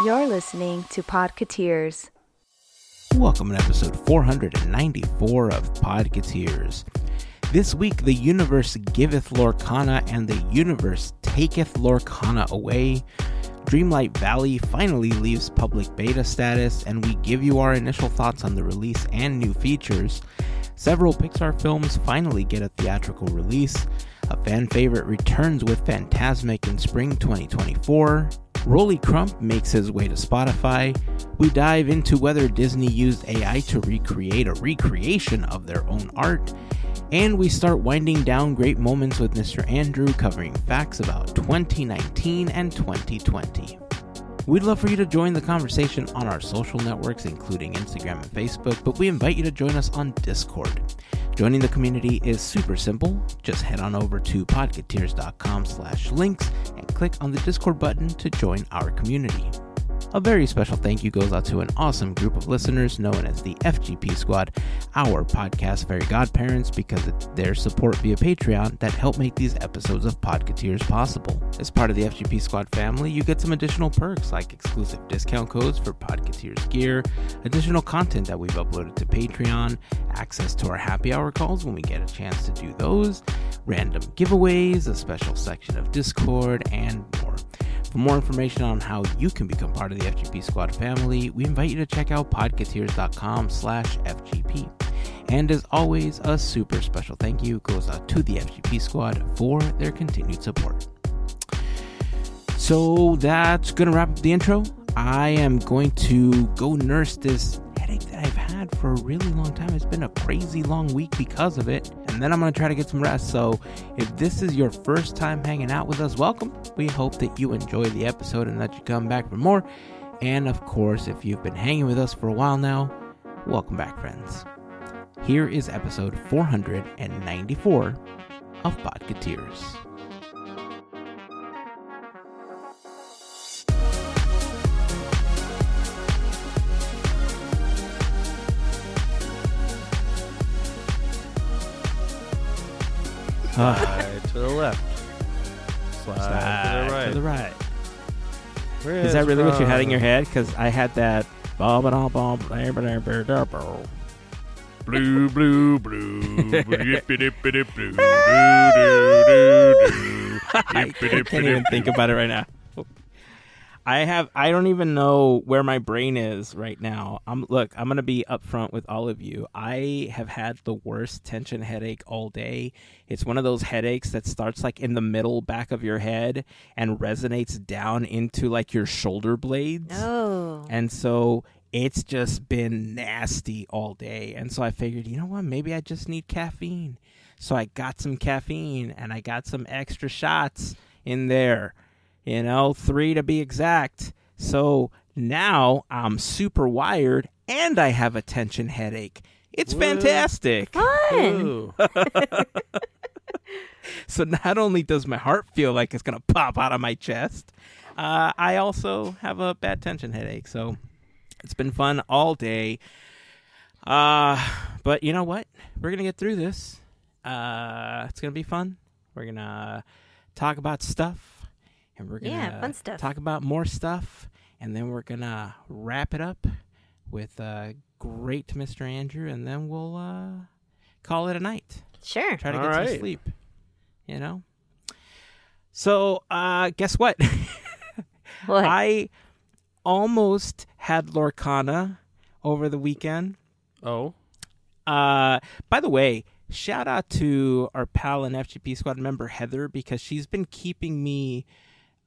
You're listening to Podketeers. Welcome to episode 494 of Podketeers. This week, the universe giveth Lorcana and the universe taketh Lorcana away. Dreamlight Valley finally leaves public beta status, and we give you our initial thoughts on the release and new features. Several Pixar films finally get a theatrical release. A fan favorite returns with Fantasmic in spring 2024. Rolly Crump makes his way to Spotify. We dive into whether Disney used AI to recreate a recreation of their own art. And we start winding down great moments with Mr. Andrew, covering facts about 2019 and 2020. We'd love for you to join the conversation on our social networks, including Instagram and Facebook, but we invite you to join us on Discord. Joining the community is super simple. Just head on over to podketeers.com/links and click on the Discord button to join our community. A very special thank you goes out to an awesome group of listeners known as the FGP Squad, our podcast Fairy Godparents, because it's their support via Patreon that help make these episodes of Podketeers possible. As part of the FGP Squad family, you get some additional perks like exclusive discount codes for Podketeers gear, additional content that we've uploaded to Patreon, access to our happy hour calls when we get a chance to do those, random giveaways, a special section of Discord, and more. For more information on how you can become part of the FGP Squad family, we invite you to check out podketeers.com/FGP. And as always, a super special thank you goes out to the FGP Squad for their continued support. So that's going to wrap up the intro. I am going to go nurse this headache that I've had for a really long time. It's been a crazy long week because of it. And then I'm going to try to get some rest. So if this is your first time hanging out with us, welcome. We hope that you enjoy the episode and that you come back for more. And of course, if you've been hanging with us for a while now, welcome back, friends. Here is episode 494 of Podketeers. Slide to the left. Slide To the right. Is that really what you had in your head? Because I had that. Blue, blue, blue. Yippity, blue. I can't even think about it right now. I don't even know where my brain is right now. I'm going to be upfront with all of you. I have had the worst tension headache all day. It's one of those headaches that starts like in the middle back of your head and resonates down into like your shoulder blades. Oh. And so it's just been nasty all day. And so I figured, you know what? Maybe I just need caffeine. So I got some caffeine and I got some extra shots in there. 3 to be exact. So now I'm super wired and I have a tension headache. It's fantastic. Fun. So not only does my heart feel like it's going to pop out of my chest, I also have a bad tension headache. So it's been fun all day. But you know what? We're going to get through this. It's going to be fun. We're going to talk about stuff. And we're going to talk about more stuff, and then we're going to wrap it up with great Mr. Andrew, and then we'll call it a night. Sure. Try to get some sleep, So, guess what? What? I almost had Lorcana over the weekend. Oh. By the way, shout out to our pal and FGP Squad member, Heather, because she's been keeping me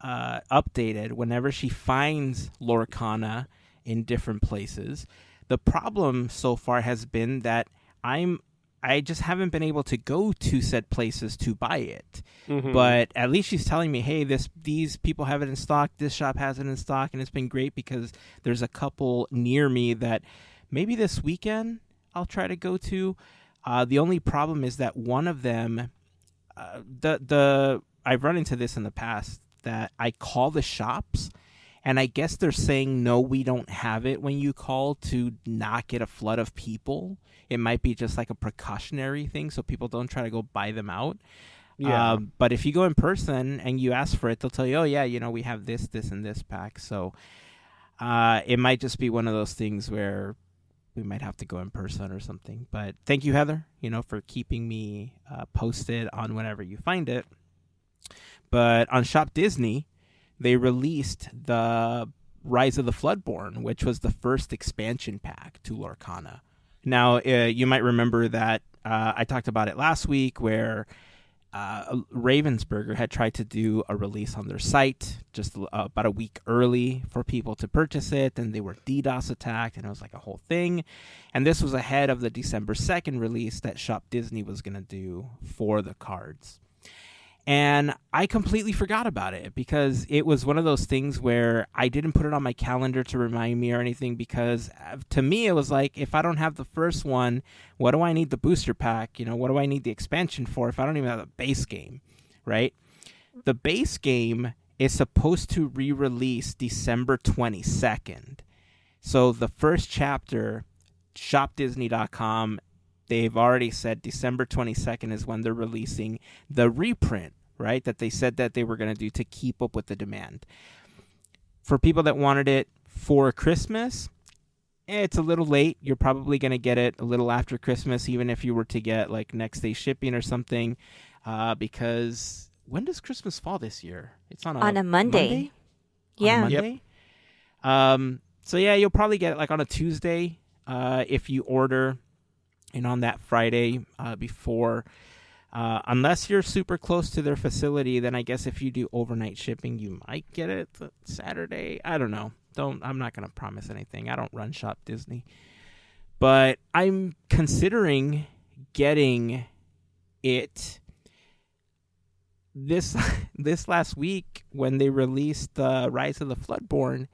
updated whenever she finds Lorcana in different places. The problem so far has been that I just haven't been able to go to said places to buy it. Mm-hmm. But at least she's telling me, hey, these people have it in stock, this shop has it in stock, and it's been great because there's a couple near me that maybe this weekend I'll try to go to. The only problem is that one of them, I've run into this in the past, that I call the shops, and I guess they're saying, no, we don't have it when you call to not get a flood of people. It might be just like a precautionary thing so people don't try to go buy them out. Yeah. But if you go in person and you ask for it, they'll tell you, oh, yeah, we have this, and this pack. So It might just be one of those things where we might have to go in person or something. But thank you, Heather, for keeping me posted on whenever you find it. But on Shop Disney, they released the Rise of the Floodborn, which was the first expansion pack to Lorcana. Now, you might remember that I talked about it last week where Ravensburger had tried to do a release on their site just about a week early for people to purchase it, and they were DDoS attacked, and it was like a whole thing. And this was ahead of the December 2nd release that Shop Disney was going to do for the cards. And I completely forgot about it because it was one of those things where I didn't put it on my calendar to remind me or anything, because to me it was like, if I don't have the first one, what do I need the booster pack? What do I need the expansion for if I don't even have the base game, right? The base game is supposed to re-release December 22nd. So the first chapter, shopdisney.com, they've already said December 22nd is when they're releasing the reprint, right? That they said that they were going to do to keep up with the demand. For people that wanted it for Christmas, it's a little late. You're probably going to get it a little after Christmas, even if you were to get like next day shipping or something, because when does Christmas fall this year? It's on a Monday. Yeah. On a Monday? Yep. So yeah, you'll probably get it like on a Tuesday if you order. And on that Friday before, unless you're super close to their facility, then I guess if you do overnight shipping, you might get it Saturday. I don't know. I'm not going to promise anything. I don't run Shop Disney. But I'm considering getting it this last week when they released the Rise of the Floodborn.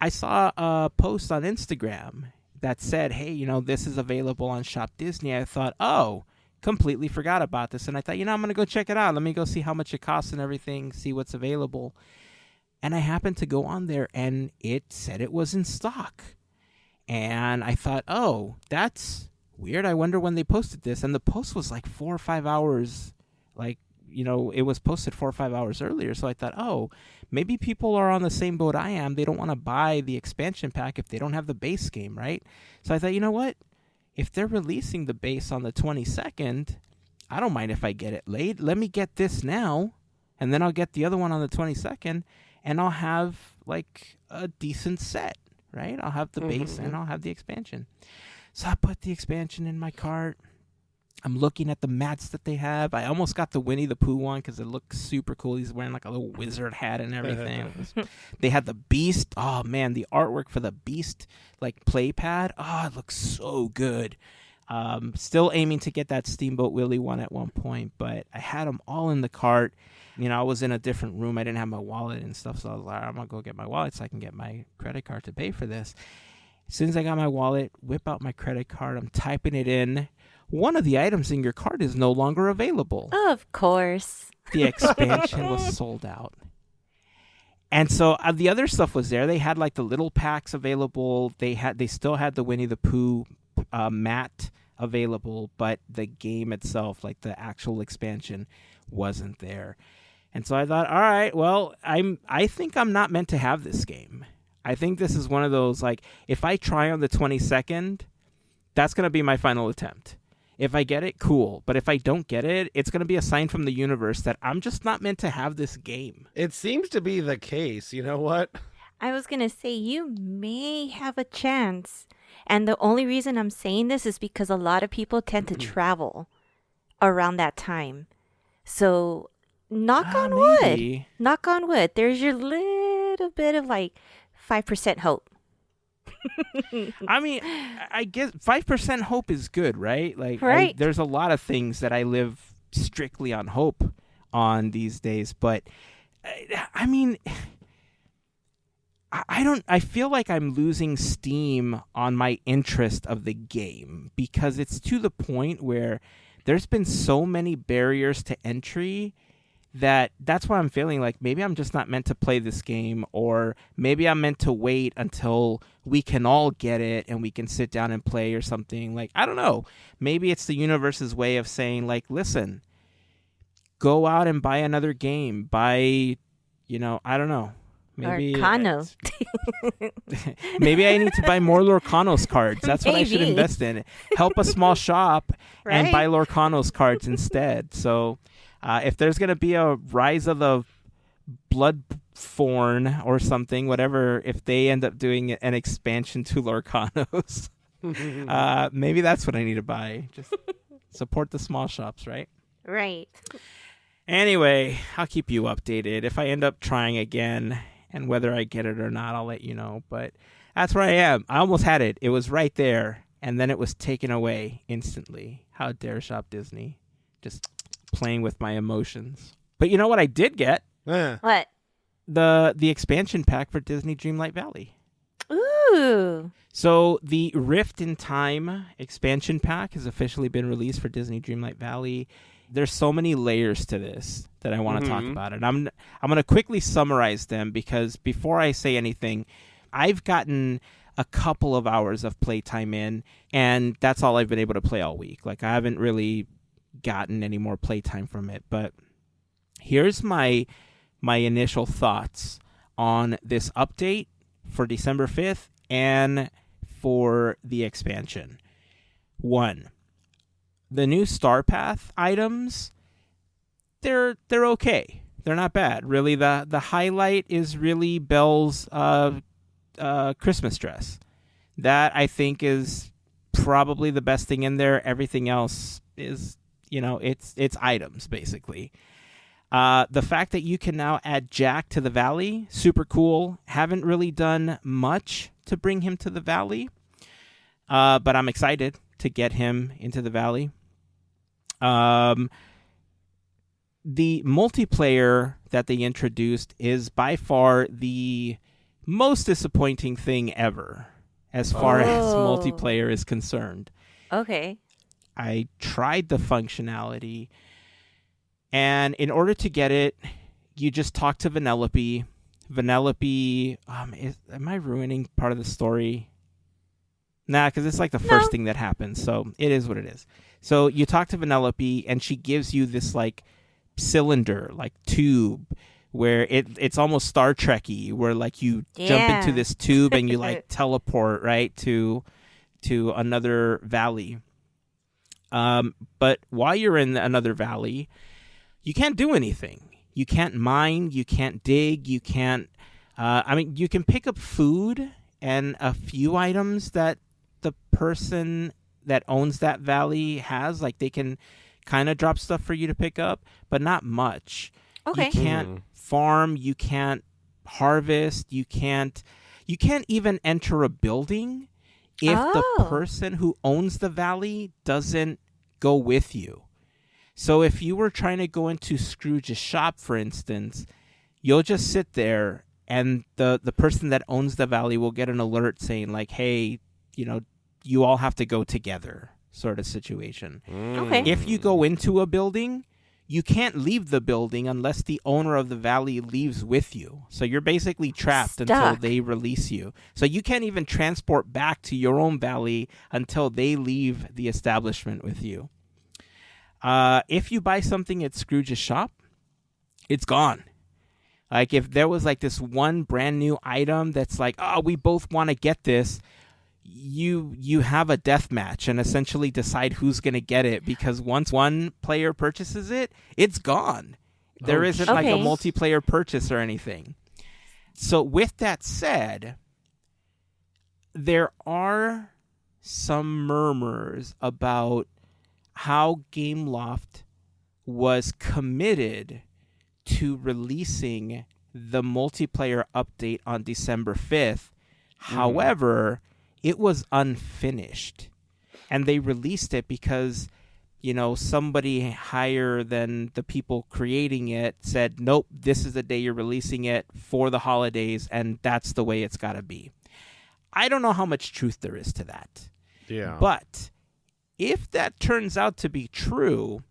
I saw a post on Instagram that said, hey, this is available on Shop Disney. I thought, completely forgot about this. And I thought, I'm going to go check it out. Let me go see how much it costs and everything, see what's available. And I happened to go on there and it said it was in stock. And I thought, that's weird. I wonder when they posted this. And the post was like 4 or 5 hours, it was posted 4 or 5 hours earlier. So I thought, maybe people are on the same boat I am. They don't want to buy the expansion pack if they don't have the base game, right? So I thought, you know what? If they're releasing the base on the 22nd, I don't mind if I get it late. Let me get this now, and then I'll get the other one on the 22nd, and I'll have like a decent set, right? I'll have the base and I'll have the expansion. So I put the expansion in my cart. I'm looking at the mats that they have. I almost got the Winnie the Pooh one because it looks super cool. He's wearing like a little wizard hat and everything. They had the Beast. Oh, man, the artwork for the Beast like play pad. Oh, it looks so good. Still aiming to get that Steamboat Willie one at one point, but I had them all in the cart. I was in a different room. I didn't have my wallet and stuff, so I was like, I'm going to go get my wallet so I can get my credit card to pay for this. As soon as I got my wallet, whip out my credit card. I'm typing it in. One of the items in your cart is no longer available. Of course. The expansion was sold out. And so the other stuff was there. They had like the little packs available. They still had the Winnie the Pooh mat available, but the game itself, like the actual expansion, wasn't there. And so I thought, all right, well, I think I'm not meant to have this game. I think this is one of those, like, if I try on the 22nd, that's going to be my final attempt. If I get it, cool. But if I don't get it, it's going to be a sign from the universe that I'm just not meant to have this game. It seems to be the case. You know what? I was going to say, you may have a chance. And the only reason I'm saying this is because a lot of people tend to travel around that time. So, knock on wood. Knock on wood. There's your little bit of like 5% hope. I mean, I guess 5% hope is good, right? Like, right. There's a lot of things that I live strictly on hope on these days, but I mean, I feel like I'm losing steam on my interest of the game because it's to the point where there's been so many barriers to entry that's why I'm feeling like maybe I'm just not meant to play this game, or maybe I'm meant to wait until we can all get it and we can sit down and play or something. Like, I don't know. Maybe it's the universe's way of saying, like, listen, go out and buy another game. Buy, I don't know. Maybe Lorcana. maybe I need to buy more Lorcanos cards. That's what I should Maybe. invest in. Help a small shop and Right? buy Lorcanos cards instead. So if there's going to be a Rise of the Bloodthorn or something, whatever, if they end up doing an expansion to Lorcanos, maybe that's what I need to buy. Just support the small shops, right? Right. Anyway, I'll keep you updated. If I end up trying again and whether I get it or not, I'll let you know. But that's where I am. I almost had it. It was right there, and then it was taken away instantly. How dare Shop Disney? Just playing with my emotions. But you know what I did get? What? The expansion pack for Disney Dreamlight Valley. Ooh. So the Rift in Time expansion pack has officially been released for Disney Dreamlight Valley. There's so many layers to this that I want to talk about it. I'm going to quickly summarize them because before I say anything, I've gotten a couple of hours of playtime in, and that's all I've been able to play all week. Like, I haven't really gotten any more playtime from it. But here's my initial thoughts on this update for December 5th and for the expansion. 1. The new Star Path items, they're okay. They're not bad. Really, the highlight is really Belle's Christmas dress. That, I think, is probably the best thing in there. Everything else is, it's items, basically. The fact that you can now add Jack to the Valley, super cool. Haven't really done much to bring him to the Valley, but I'm excited to get him into the Valley. The multiplayer that they introduced is by far the most disappointing thing ever as far as multiplayer is concerned. Okay. I tried the functionality, and in order to get it, you just talk to Vanellope. Vanellope, am I ruining part of the story? Nah, because it's like the first thing that happens, so it is what it is. So you talk to Vanellope, and she gives you this like cylinder, like tube, where it's almost Star Trek-y, where like you jump into this tube and you like teleport right to another valley. But while you're in another valley, you can't do anything. You can't mine. You can't dig. You can't. You can pick up food and a few items that the person that owns that valley has. Like, they can kind of drop stuff for you to pick up, but not much. Okay. You can't farm. You can't harvest. You can't even enter a building if the person who owns the valley doesn't go with you. So if you were trying to go into Scrooge's shop, for instance, you'll just sit there, and the person that owns the valley will get an alert saying, like, hey, you all have to go together, sort of situation. Okay. If you go into a building, you can't leave the building unless the owner of the valley leaves with you. So you're basically trapped until they release you. So you can't even transport back to your own valley until they leave the establishment with you. If you buy something at Scrooge's shop, it's gone. Like, if there was like this one brand new item that's like, oh, we both want to get this, you have a death match and essentially decide who's going to get it, because once one player purchases it, it's gone. There isn't like a multiplayer purchase or anything. So with that said, there are some murmurs about how Gameloft was committed to releasing the multiplayer update on December 5th. However, it was unfinished, and they released it because, somebody higher than the people creating it said, nope, this is the day you're releasing it for the holidays, and that's the way it's got to be. I don't know how much truth there is to that. Yeah. But if that turns out to be true,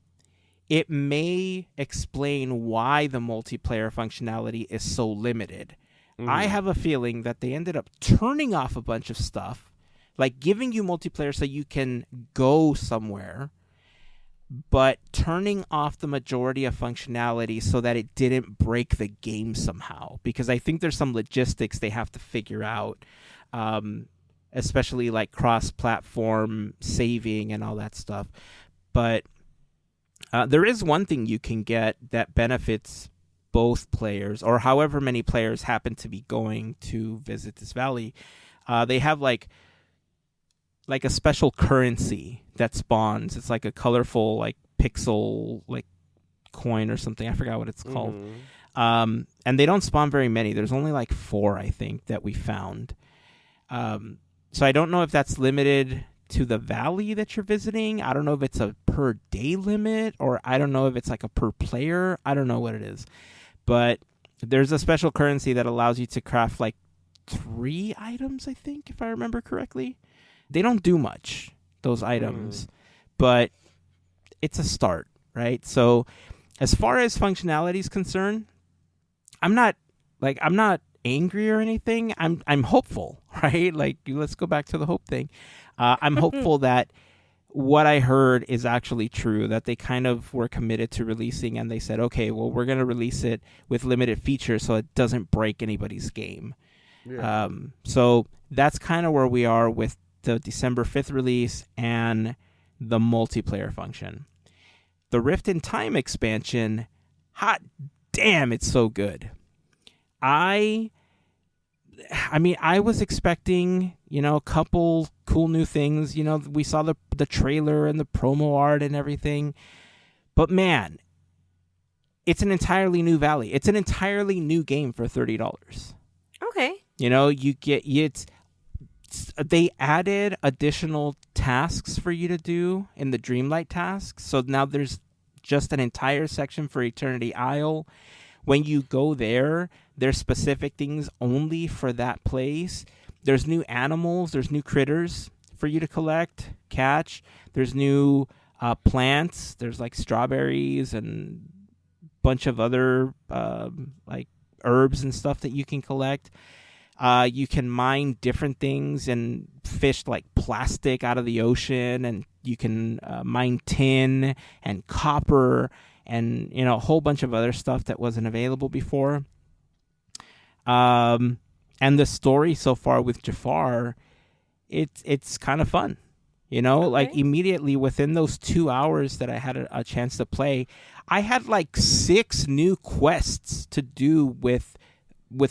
it may explain why the multiplayer functionality is so limited. I have a feeling that they ended up turning off a bunch of stuff, like giving you multiplayer so you can go somewhere, but turning off the majority of functionality so that it didn't break the game somehow. Because I think there's some logistics they have to figure out, especially like cross-platform saving and all that stuff. But there is one thing you can get that benefits both players, or however many players happen to be going to visit this valley. They have like a special currency that spawns. It's like a colorful like pixel like coin or something. I forgot what it's called. And they don't spawn very many. There's only like 4, I think, that we found. So I don't know if that's limited to the valley that you're visiting. I don't know if it's a per day limit, or I don't know if it's like a per player. I don't know what it is. But there's a special currency that allows you to craft like 3 items, I think, if I remember correctly. They don't do much, those items, but it's a start, right? So as far as functionality is concerned, I'm not angry or anything. I'm hopeful, right? Like, let's go back to the hope thing. I'm hopeful that what I heard is actually true, that they kind of were committed to releasing, and they said, okay, well, we're going to release it with limited features so it doesn't break anybody's game. Yeah. So that's kind of where we are with the December 5th release and the multiplayer function. The Rift in Time expansion, hot damn, it's so good. I mean, I was expecting, a couple cool new things. We saw the trailer and the promo art and everything. But man, it's an entirely new valley. It's an entirely new game for $30. Okay. They added additional tasks for you to do in the Dreamlight tasks. So now there's just an entire section for Eternity Isle. When you go there, there's specific things only for that place. There's new animals. There's new critters for you to collect, catch. There's new plants. There's like strawberries and a bunch of other like herbs and stuff that you can collect. You can mine different things and fish like plastic out of the ocean, and you can mine tin and copper and a whole bunch of other stuff that wasn't available before. And the story so far with Jafar, it's kind of fun. Okay. Like immediately within those 2 hours that I had a chance to play, I had like 6 new quests to do with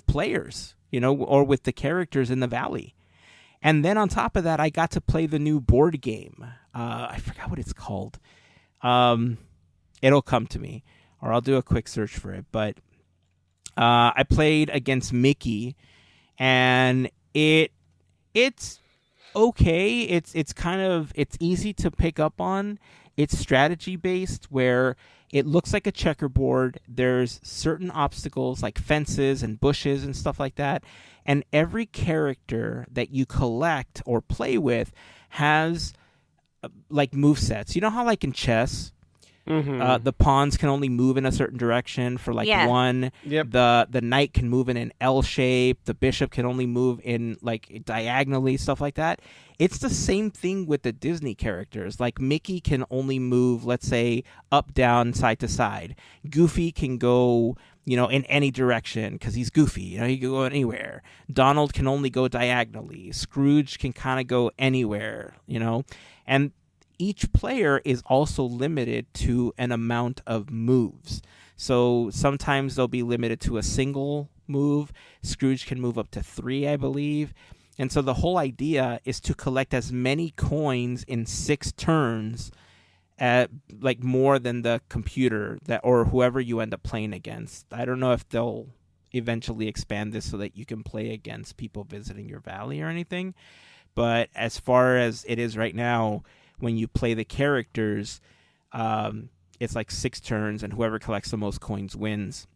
players. Or with the characters in the valley. And then on top of that, I got to play the new board game. I forgot what it's called. It'll come to me, or I'll do a quick search for it. But I played against Mickey, and it's okay. It's easy to pick up on. It's strategy based, where it looks like a checkerboard. There's certain obstacles like fences and bushes and stuff like that. And every character that you collect or play with has like movesets. You know how like in chess, the pawns can only move in a certain direction for like one. Yep. The knight can move in an L shape. The bishop can only move in like diagonally, stuff like that. It's the same thing with the Disney characters. Like Mickey can only move, let's say, up, down, side to side. Goofy can go, in any direction because he's Goofy. He can go anywhere. Donald can only go diagonally. Scrooge can kind of go anywhere, And each player is also limited to an amount of moves. So sometimes they'll be limited to a single move. Scrooge can move up to 3, I believe. And so the whole idea is to collect as many coins in 6 turns, like more than the computer or whoever you end up playing against. I don't know if they'll eventually expand this so that you can play against people visiting your valley or anything. But as far as it is right now, when you play the characters, it's like 6 turns, and whoever collects the most coins wins.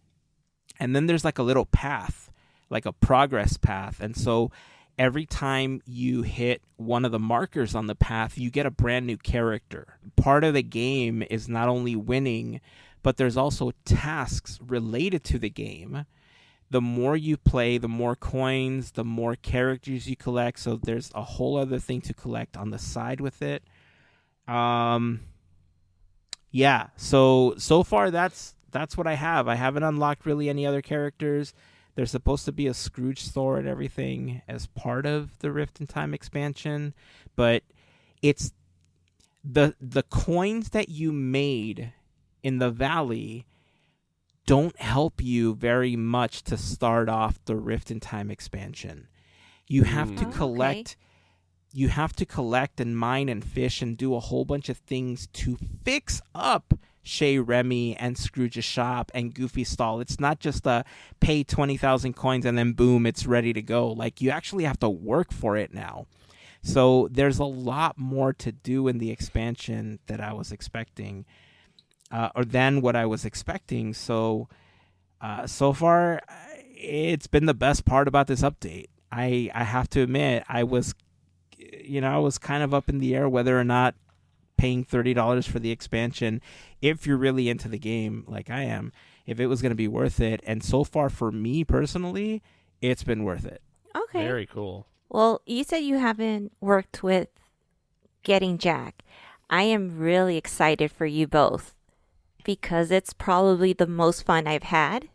And then there's like a little path, like a progress path. And so every time you hit one of the markers on the path, you get a brand new character. Part of the game is not only winning, but there's also tasks related to the game. The more you play, the more coins, the more characters you collect. So there's a whole other thing to collect on the side with it. Yeah, so far that's what I have. I haven't unlocked really any other characters. There's supposed to be a Scrooge store and everything as part of the Rift in Time expansion, but it's the coins that you made in the valley don't help you very much to start off the Rift in Time expansion. You have to collect. Okay. You have to collect and mine and fish and do a whole bunch of things to fix up Chez Remy and Scrooge's shop and Goofy's stall. It's not just a pay 20,000 coins and then boom, it's ready to go. Like, you actually have to work for it now. So there's a lot more to do in the expansion that I was expecting, or than what I was expecting. So far, it's been the best part about this update. I have to admit, I was kind of up in the air whether or not paying $30 for the expansion, if you're really into the game like I am, if it was going to be worth it. And so far, for me personally, it's been worth it. Okay. Very cool. Well, you said you haven't worked with getting Jack. I am really excited for you both because it's probably the most fun I've had.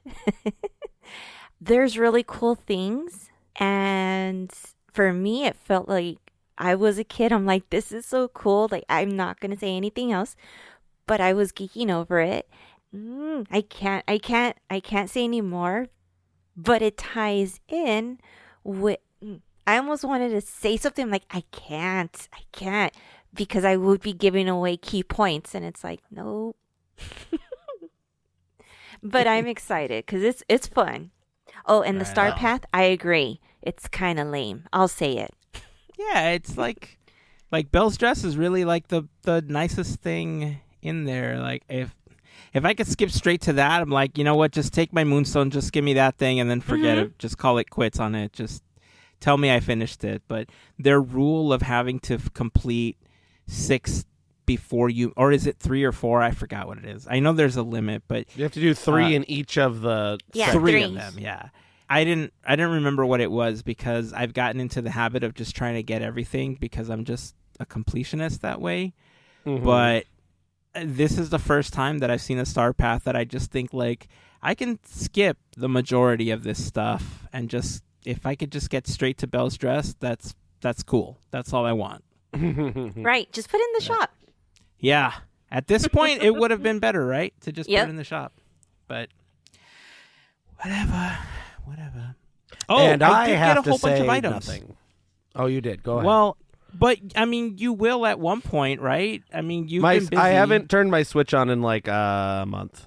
There's really cool things. And for me, it felt like I was a kid. I'm like, this is so cool. Like, I'm not going to say anything else, but I was geeking over it. I can't say any more, but it ties in with, I almost wanted to say something. I'm like, I can't, because I would be giving away key points. And it's like, no. But I'm excited because it's fun. Oh, and the Star Path, I agree. It's kind of lame. I'll say it. Yeah, it's like Belle's dress is really like the nicest thing in there. Like, if I could skip straight to that, I'm like, you know what? Just take my moonstone, just give me that thing, and then forget it. Just call it quits on it. Just tell me I finished it. But their rule of having to complete 6 before you, or is it 3 or 4? I forgot what it is. I know there's a limit, but You have to do 3 in each of the Yeah, three 3 of them. Yeah. I didn't remember what it was because I've gotten into the habit of just trying to get everything because I'm just a completionist that way. But this is the first time that I've seen a Star Path that I just think, like, I can skip the majority of this stuff and just, if I could just get straight to Belle's dress, that's cool. That's all I want. Right. Just put it in the shop. Yeah. At this point, it would have been better, right? To just put it in the shop. But whatever. Oh, and I did have get a whole to bunch say of items. nothing. Oh, you did. Go ahead. Well, but I mean, you will at one point, right? I mean, you've been busy. I haven't turned my Switch on in like a month.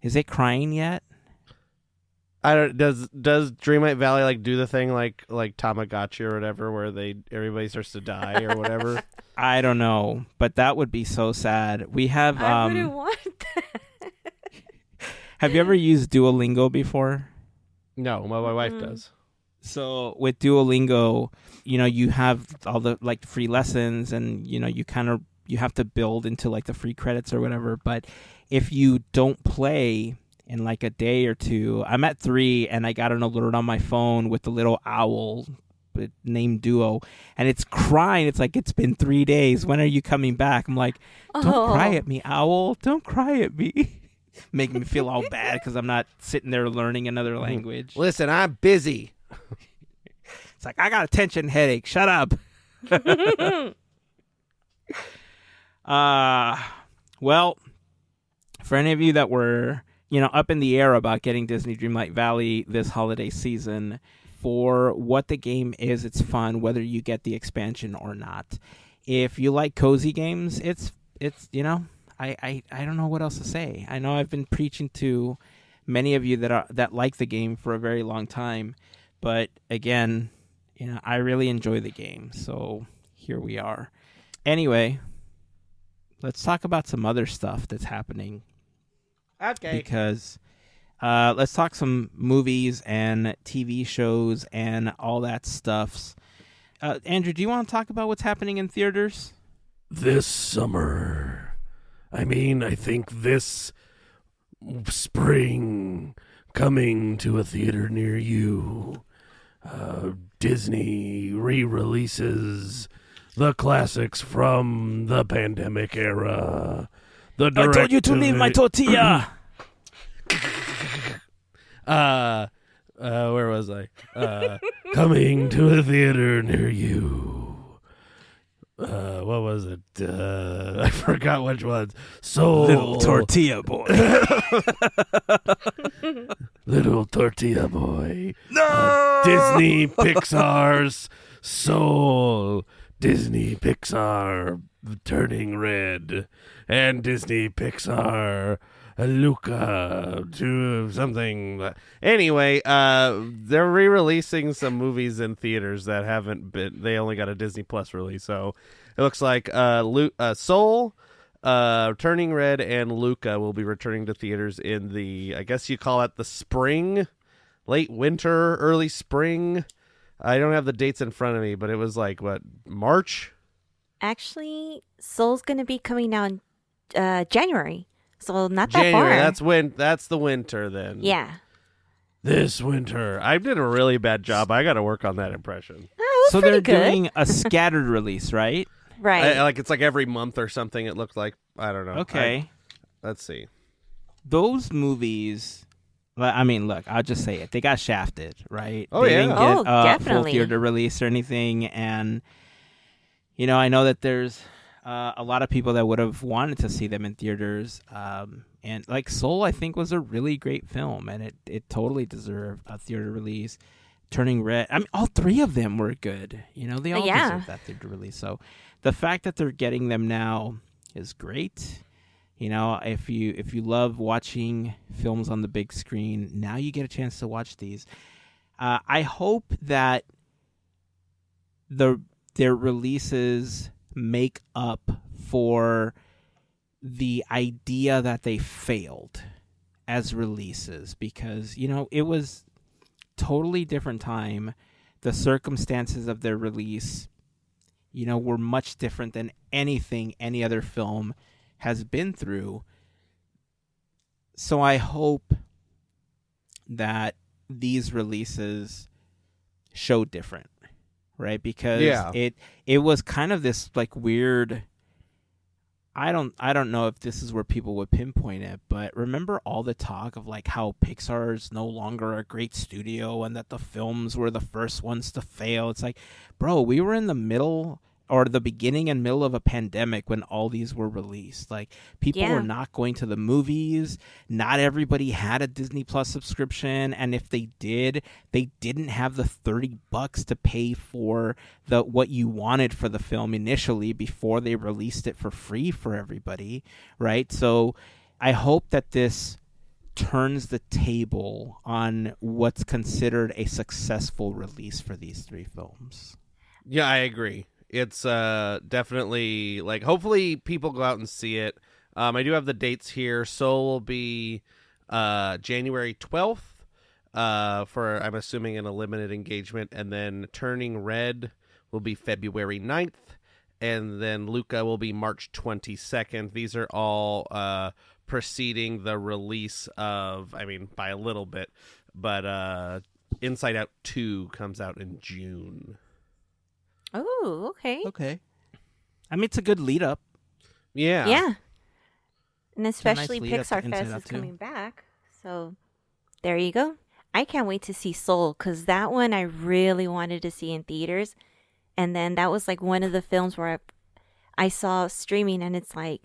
Is it crying yet? I don't. Does Dreamlight Valley like do the thing like Tamagotchi or whatever, where everybody starts to die or whatever? I don't know, but that would be so sad. We have. I wouldn't want that. Have you ever used Duolingo before? No, my wife does. So with Duolingo, you have all the like free lessons, and you have to build into like the free credits or whatever. But if you don't play in like a day or two, I'm at 3 and I got an alert on my phone with the little owl named Duo, and it's crying. It's like, it's been 3 days. When are you coming back? I'm like, don't cry at me, owl. Don't cry at me. Making me feel all bad because I'm not sitting there learning another language. Listen, I'm busy. It's like, I got a tension headache. Shut up. Well, for any of you that were, up in the air about getting Disney Dreamlight Valley this holiday season, for what the game is, it's fun, whether you get the expansion or not. If you like cozy games, it's I don't know what else to say. I know I've been preaching to many of you that like the game for a very long time, but again, I really enjoy the game, so here we are. Anyway, let's talk about some other stuff that's happening. Okay. Because let's talk some movies and TV shows and all that stuff. Andrew, do you want to talk about what's happening in theaters? This summer. I think this spring, coming to a theater near you, Disney re-releases the classics from the pandemic era. The I told you to leave my tortilla. Where was I? coming to a theater near you. What was it? I forgot which ones. Little tortilla boy. Little tortilla boy. No! Disney Pixar's Soul. Disney Pixar Turning Red. And Disney Pixar Luca to something. Anyway, they're re-releasing some movies in theaters that haven't been. They only got a Disney Plus release, so it looks like Soul, Turning Red, and Luca will be returning to theaters in the. I guess you call it the spring, late winter, early spring. I don't have the dates in front of me, but it was like what, March? Actually, Soul's gonna be coming out in January. So not that January. far. That's the winter then. Yeah. This winter. I did a really bad job. I got to work on that impression. Oh, it was So pretty they're good. doing a scattered release, right? Right. It's like every month or something. It looked like. I don't know. Okay. Let's see. Those movies, I mean, look, I'll just say it. They got shafted, right? Oh, they yeah. didn't get Oh, a full definitely. theater release or anything. And, I know that there's a lot of people that would have wanted to see them in theaters. And like Soul, I think, was a really great film, and it totally deserved a theater release. Turning Red, I mean, all three of them were good. They all Yeah. deserve that theater release. So the fact that they're getting them now is great. If you love watching films on the big screen, now you get a chance to watch these. I hope that their releases make up for the idea that they failed as releases, because it was totally different time. The circumstances of their release were much different than anything any other film has been through. So I hope that these releases show different, right? Because it was kind of this like weird. I don't know if this is where people would pinpoint it, but remember all the talk of like how Pixar is no longer a great studio and that the films were the first ones to fail. It's like, bro, we were in the middle or the beginning and middle of a pandemic when all these were released. Like, people were not going to the movies. Not everybody had a Disney Plus subscription, and if they did, they didn't have the $30 to pay for what you wanted for the film initially before they released it for free for everybody, right? So I hope that this turns the table on what's considered a successful release for these three films. Yeah, I agree. It's definitely, like, hopefully people go out and see it. I do have the dates here. Soul will be January 12th for, I'm assuming, in a limited engagement. And then Turning Red will be February 9th. And then Luca will be March 22nd. These are all preceding the release of, I mean, by a little bit, but Inside Out 2 comes out in June. Oh, okay. Okay. I mean, it's a good lead up. Yeah. Yeah. And especially lead up to Pixar Inside Fest Out is 2. coming back. So there you go. I can't wait to see Soul, because that one I really wanted to see in theaters. And then that was like one of the films where I saw streaming, and it's like,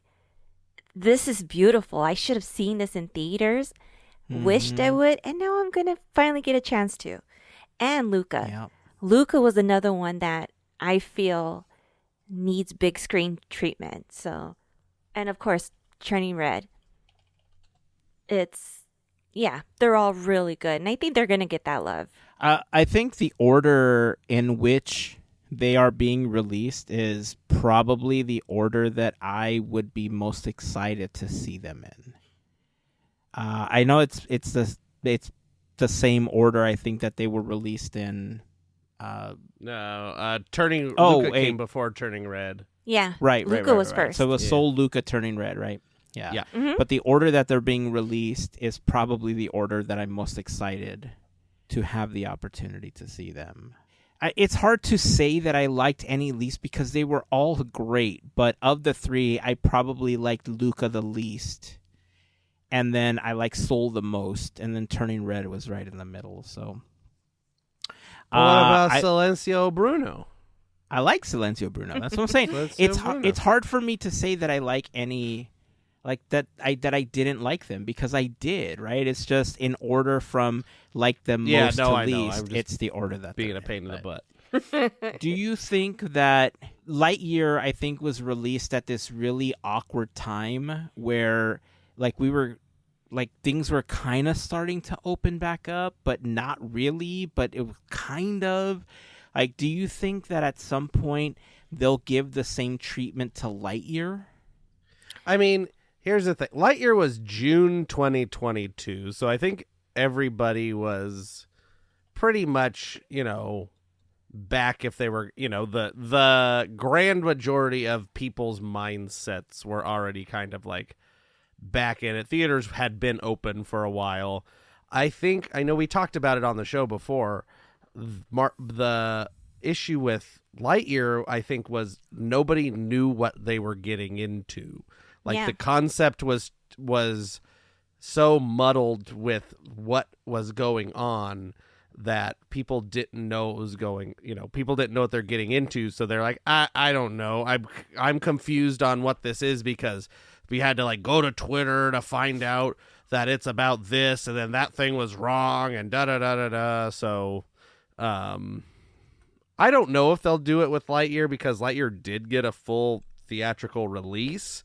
this is beautiful. I should have seen this in theaters. Wished I would. And now I'm going to finally get a chance to. And Luca. Yeah. Luca was another one that I feel needs big screen treatment. So, and of course, Turning Red. They're all really good. And I think they're going to get that love. I think the order in which they are being released is probably the order that I would be most excited to see them in. I know it's the same order I think that they were released in. Luca came before Turning Red. Yeah. Right. Luca was first. So it was Soul, Luca, Turning Red, right? Yeah. Yeah. Mhm. But the order that they're being released is probably the order that I'm most excited to have the opportunity to see them. It's hard to say that I liked any least because they were all great. But of the three, I probably liked Luca the least. And then I liked Soul the most. And then Turning Red was right in the middle. So, What about Silencio Bruno? I like Silencio Bruno. That's what I'm saying. It's hard for me to say that I like any, like that I didn't like them because I did. Right? It's just in order from like the most to least. It's the order that being they're a pain in the butt. Do you think that Lightyear, I think, was released at this really awkward time where, like, we were, like, things were kind of starting to open back up, but not really, but it was kind of. Like, do you think that at some point they'll give the same treatment to Lightyear? I mean, here's the thing. Lightyear was June 2022, so I think everybody was pretty much, back if they were, the grand majority of people's mindsets were already kind of like back in it. Theaters had been open for a while. I know we talked about it on the show before. The issue with Lightyear, I think, was nobody knew what they were getting into. Like the concept was so muddled with what was going on that people didn't know it was going, people didn't know what they're getting into. So they're like, I don't know. I'm confused on what this is because we had to like go to Twitter to find out that it's about this and then that thing was wrong and da-da-da-da-da. So, I don't know if they'll do it with Lightyear because Lightyear did get a full theatrical release.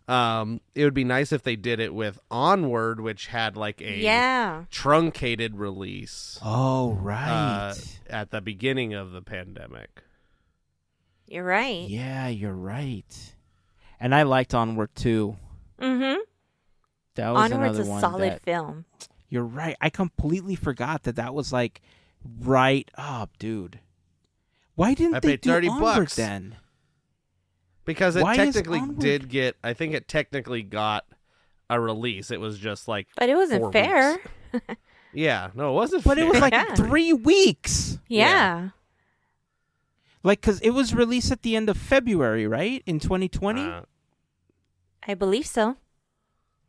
It would be nice if they did it with Onward, which had like a truncated release. Oh, right. At the beginning of the pandemic. You're right. Yeah, you're right. And I liked Onward too. Mm-hmm. That was Onward's another a one solid film. You're right. I completely forgot that was like right up, dude. Why didn't they do Onward then? Because it technically did get, I think it technically got a release. It was just like, but it wasn't fair. Yeah, no, it wasn't but fair. It was like 3 weeks. Yeah. Like, because it was released at the end of February, right? In 2020? I believe so.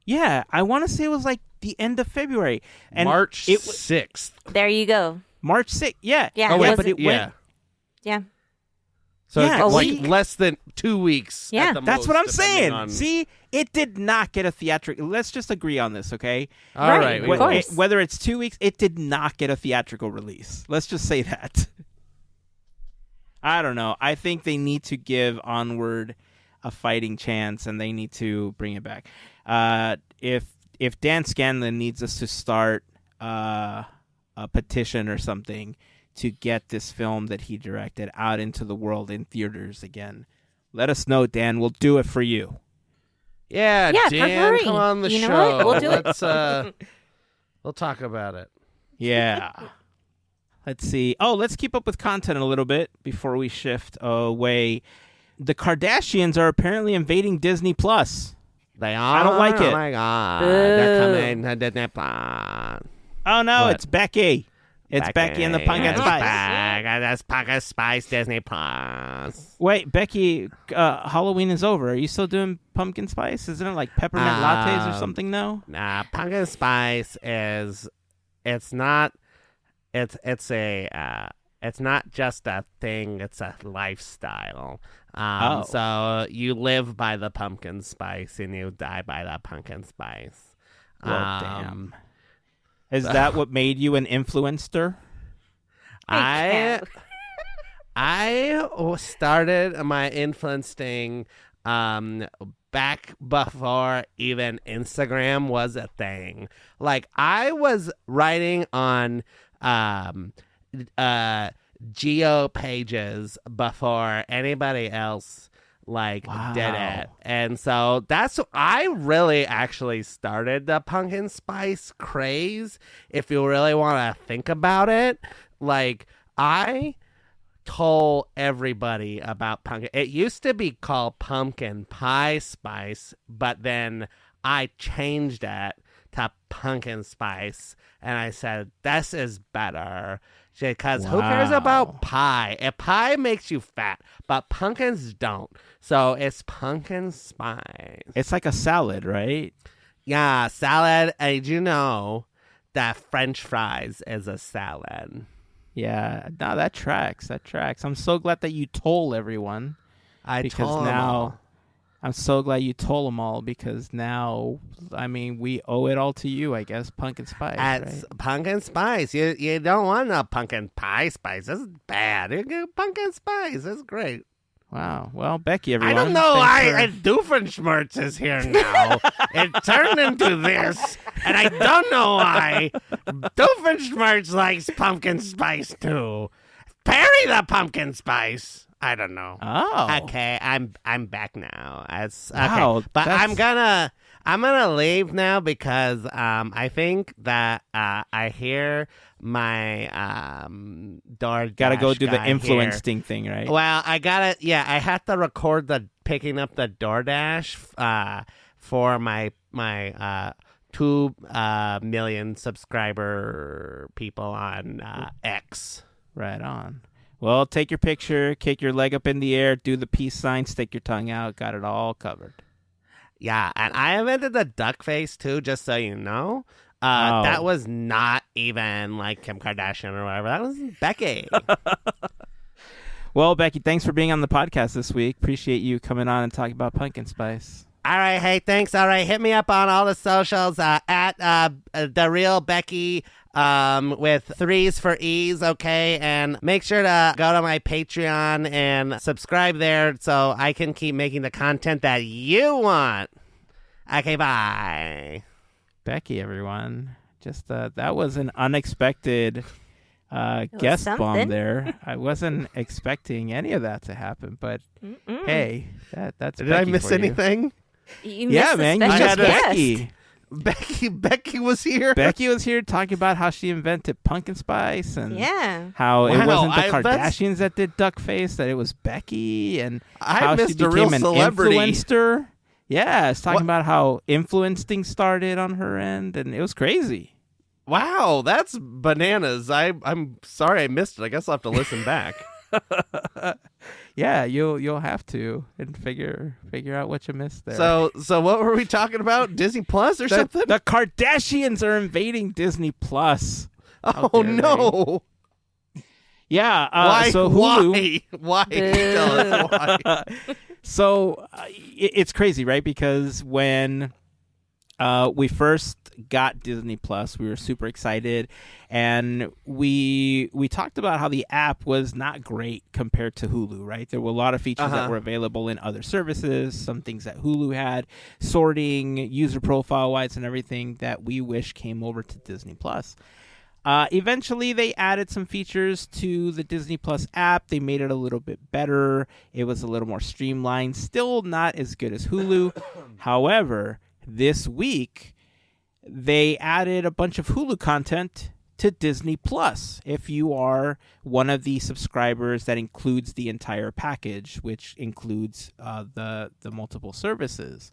Yeah, I want to say it was like the end of February. And March 6th. There you go. March 6th, yeah. Yeah, but it went. Yeah. So like less than 2 weeks. Yeah, that's what I'm saying. See, it did not get a theatrical. Let's just agree on this, okay? All right. Of course. Whether it's 2 weeks, it did not get a theatrical release. Let's just say that. I don't know. I think they need to give Onward a fighting chance, and they need to bring it back. If Dan Scanlon needs us to start a petition or something to get this film that he directed out into the world in theaters again, let us know, Dan. We'll do it for you. Yeah, Dan, come on the show. Know what? We'll do it. We'll talk about it. Yeah. Let's see. Oh, let's keep up with content a little bit before we shift away. The Kardashians are apparently invading Disney Plus. They are? I don't like it. Oh, my God. They're coming to Disney Plus. Oh, no, What? it's Becky. It's Becky and the Pumpkin Spice. That's Pumpkin Spice Disney Plus. Wait, Becky, Halloween is over. Are you still doing Pumpkin Spice? Isn't it like peppermint lattes or something now? Nah, Pumpkin Spice is... It's not... It's not just a thing. It's a lifestyle. So you live by the pumpkin spice and you die by the pumpkin spice. Well, damn. Is that what made you an influencer? I started my influencing back before even Instagram was a thing. Like, I was writing on geo pages before anybody else did it. And so I really actually started the pumpkin spice craze, if you really want to think about it. Like, I told everybody about pumpkin. It used to be called pumpkin pie spice, but then I changed it to pumpkin spice. And I said, this is better. Because who cares about pie? If pie makes you fat, but pumpkins don't. So it's pumpkin spice. It's like a salad, right? Yeah, salad. And you know that French fries is a salad. Yeah, no, that tracks. I'm so glad that you told everyone. Told them all. I'm so glad you told them all because now, I mean, we owe it all to you, I guess. Pumpkin spice, It's right? pumpkin spice. You don't want a pumpkin pie spice. This is bad. You get pumpkin spice. That's great. Wow. Well, Becky, everyone. I don't know why thanks Doofenshmirtz is here now. It turned into this, and I don't know why Doofenshmirtz likes pumpkin spice too. Parry the pumpkin spice. I don't know. Oh. Okay, I'm back now. Okay. Wow, But that's- I'm gonna leave now because I think that I hear my DoorDash Got to go do the guy influencing thing, right? here. Well, I had to record the picking up the DoorDash for my 2 million subscriber people on X. Right on. Well, take your picture, kick your leg up in the air, do the peace sign, stick your tongue out. Got it all covered. Yeah, and I invented the duck face too, just so you know. Oh. That was not even like Kim Kardashian or whatever. That was Becky. Well, Becky, thanks for being on the podcast this week. Appreciate you coming on and talking about pumpkin spice. All right, hey, thanks. All right, hit me up on all the socials at the real Becky with 3s for E's, okay? And make sure to go to my Patreon and subscribe there so I can keep making the content that you want. Okay, bye. Becky, everyone. Just that was an unexpected guest bomb something. there. I wasn't expecting any of that to happen, but hey, that's Did Becky I miss for you. anything? You Yeah, missed the man, you special had guest. Becky. Becky was here. Becky was here talking about how she invented pumpkin spice and Yeah. how it Wow, wasn't the that's- Kardashians that did duck face, that it was Becky, and I how she missed a became real an celebrity. influencer. Yeah, it's talking What? about how influencing started on her end, and it was crazy. Wow, that's bananas. I'm sorry I missed it. I guess I'll have to listen back. Yeah, you'll have to and figure out what you missed there. So what were we talking about? Disney Plus or something? the Kardashians are invading Disney Plus. How Oh dare no! Yeah. Why? So Hulu. Why? Tell us why. So it's crazy, right? Because when we first got Disney Plus, we were super excited, and we talked about how the app was not great compared to Hulu, right? There were a lot of features that were available in other services, some things that Hulu had, sorting, user profile wise, and everything that we wish came over to Disney Plus. Eventually, they added some features to the Disney Plus app. They made it a little bit better. It was a little more streamlined. Still not as good as Hulu. However, this week, they added a bunch of Hulu content to Disney Plus. If you are one of the subscribers that includes the entire package, which includes the multiple services,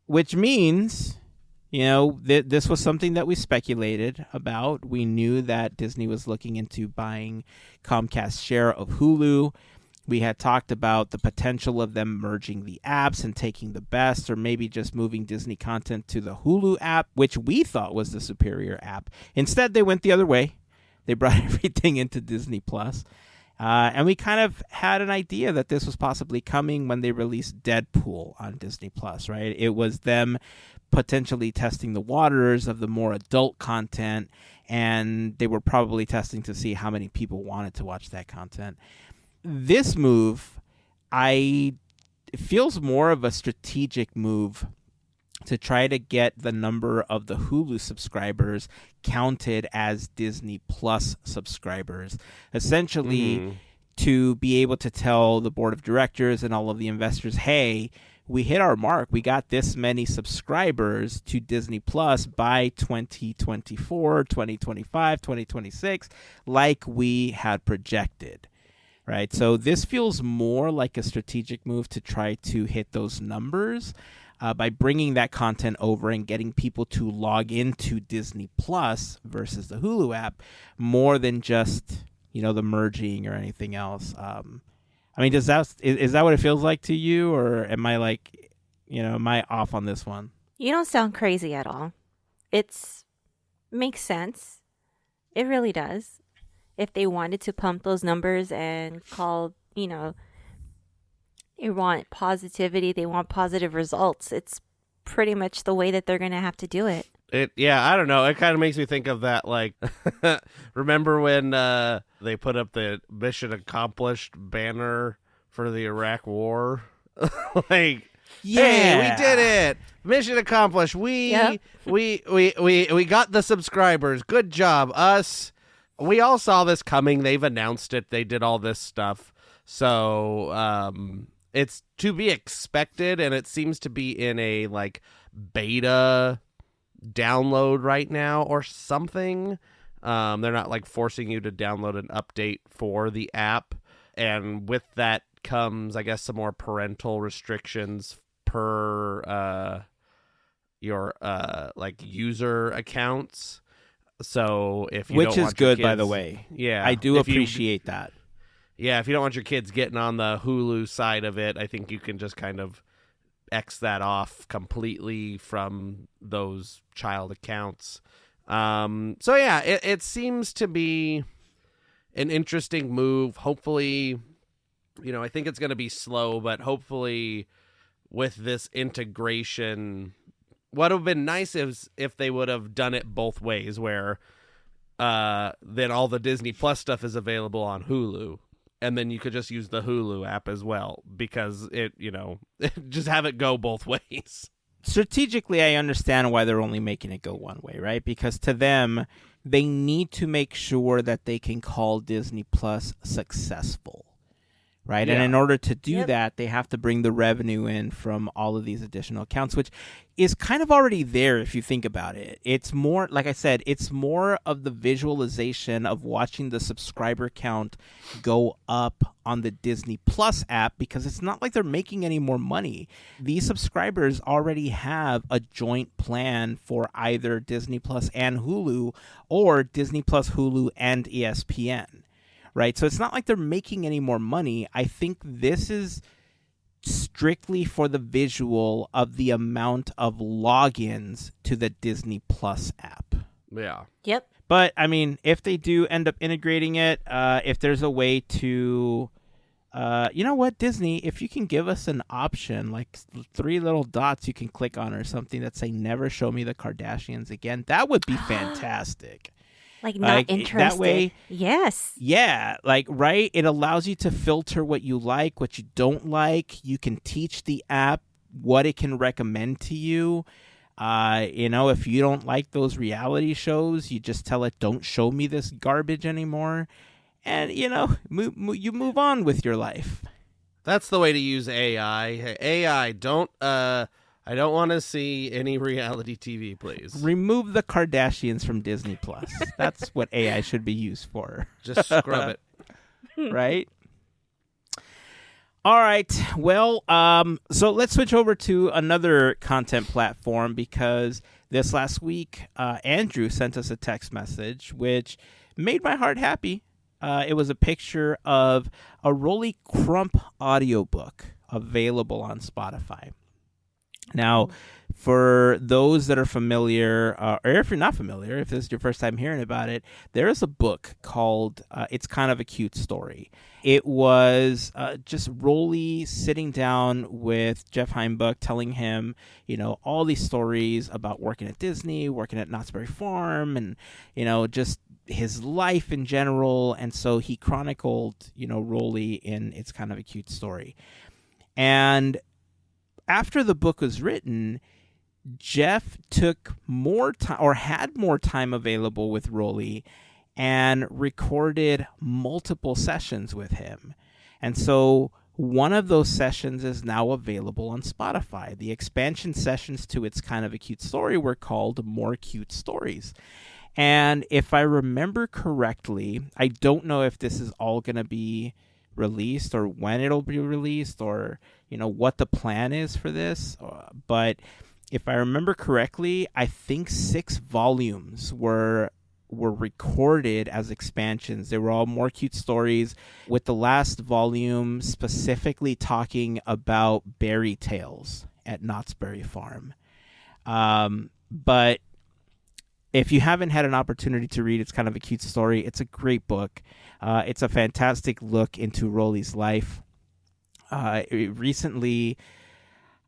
which means, you know, this was something that we speculated about. We knew that Disney was looking into buying Comcast's share of Hulu. We had talked about the potential of them merging the apps and taking the best, or maybe just moving Disney content to the Hulu app, which we thought was the superior app. Instead, they went the other way. They brought everything into Disney Plus. And we kind of had an idea that this was possibly coming when they released Deadpool on Disney Plus, right? It was them potentially testing the waters of the more adult content, and they were probably testing to see how many people wanted to watch that content. This move, it feels more of a strategic move to try to get the number of the Hulu subscribers counted as Disney Plus subscribers. Essentially, to be able to tell the board of directors and all of the investors, hey, we hit our mark. We got this many subscribers to Disney Plus by 2024, 2025, 2026, like we had projected. Right, so this feels more like a strategic move to try to hit those numbers. by bringing that content over and getting people to log into Disney Plus versus the Hulu app more than just, the merging or anything else. I mean, is that what it feels like to you, or am I am I off on this one? You don't sound crazy at all. Makes sense. It really does. If they wanted to pump those numbers and call, they want positivity, they want positive results, it's pretty much the way that they're going to have to do it. I don't know. It kind of makes me think of that, remember when they put up the mission accomplished banner for the Iraq War? Hey, we did it. Mission accomplished. We got the subscribers. Good job, us. We all saw this coming. They've announced it. They did all this stuff. So it's to be expected, and it seems to be in a beta download right now or something. They're not forcing you to download an update for the app, and with that comes, I guess, some more parental restrictions per your user accounts. So if you which don't is want your good, kids, by the way. Yeah, I do appreciate that. Yeah, if you don't want your kids getting on the Hulu side of it, I think you can just kind of X that off completely from those child accounts. It seems to be an interesting move. Hopefully, I think it's going to be slow, but hopefully with this integration, what would have been nice is if they would have done it both ways, where then all the Disney Plus stuff is available on Hulu, and then you could just use the Hulu app as well, because it, just have it go both ways. Strategically, I understand why they're only making it go one way, right? Because to them, they need to make sure that they can call Disney Plus successful, right? Yeah. And in order to do that, they have to bring the revenue in from all of these additional accounts, which is kind of already there if you think about it. It's more, like I said, it's more of the visualization of watching the subscriber count go up on the Disney Plus app, because it's not like they're making any more money. These subscribers already have a joint plan for either Disney Plus and Hulu, or Disney Plus, Hulu, and ESPN. Right, so it's not like they're making any more money. I think this is strictly for the visual of the amount of logins to the Disney Plus app. Yeah. Yep. But, I mean, if they do end up integrating it, if there's a way to, you know what, Disney, if you can give us an option, 3 little dots you can click on or something that say never show me the Kardashians again, that would be fantastic. Not interested. That way, yes. Yeah, right? It allows you to filter what you like, what you don't like. You can teach the app what it can recommend to you. If you don't like those reality shows, you just tell it, don't show me this garbage anymore. And, you move on with your life. That's the way to use AI. AI, I don't want to see any reality TV, please. Remove the Kardashians from Disney Plus. That's what AI should be used for. Just scrub it. Right? All right. Well, so let's switch over to another content platform, because this last week, Andrew sent us a text message, which made my heart happy. It was a picture of a Rolly Crump audiobook available on Spotify. Now, for those that are familiar, or if you're not familiar, if this is your first time hearing about it, there is a book called It's Kind of a Cute Story. It was just Rolly sitting down with Jeff Heimbuch, telling him, all these stories about working at Disney, working at Knott's Berry Farm, and, just his life in general. And so he chronicled, Rolly in It's Kind of a Cute Story. And after the book was written, Jeff took more time, or had more time available with Rolly, and recorded multiple sessions with him. And so one of those sessions is now available on Spotify. The expansion sessions to It's Kind of a Cute Story were called More Cute Stories. And if I remember correctly, I don't know if this is all going to be released or when it'll be released or, what the plan is for this. But if I remember correctly, I think 6 volumes were recorded as expansions. They were all more cute stories, with the last volume specifically talking about berry tales at Knott's Berry Farm. But if you haven't had an opportunity to read, it's kind of a cute story. It's a great book. It's a fantastic look into Rolly's life. Recently,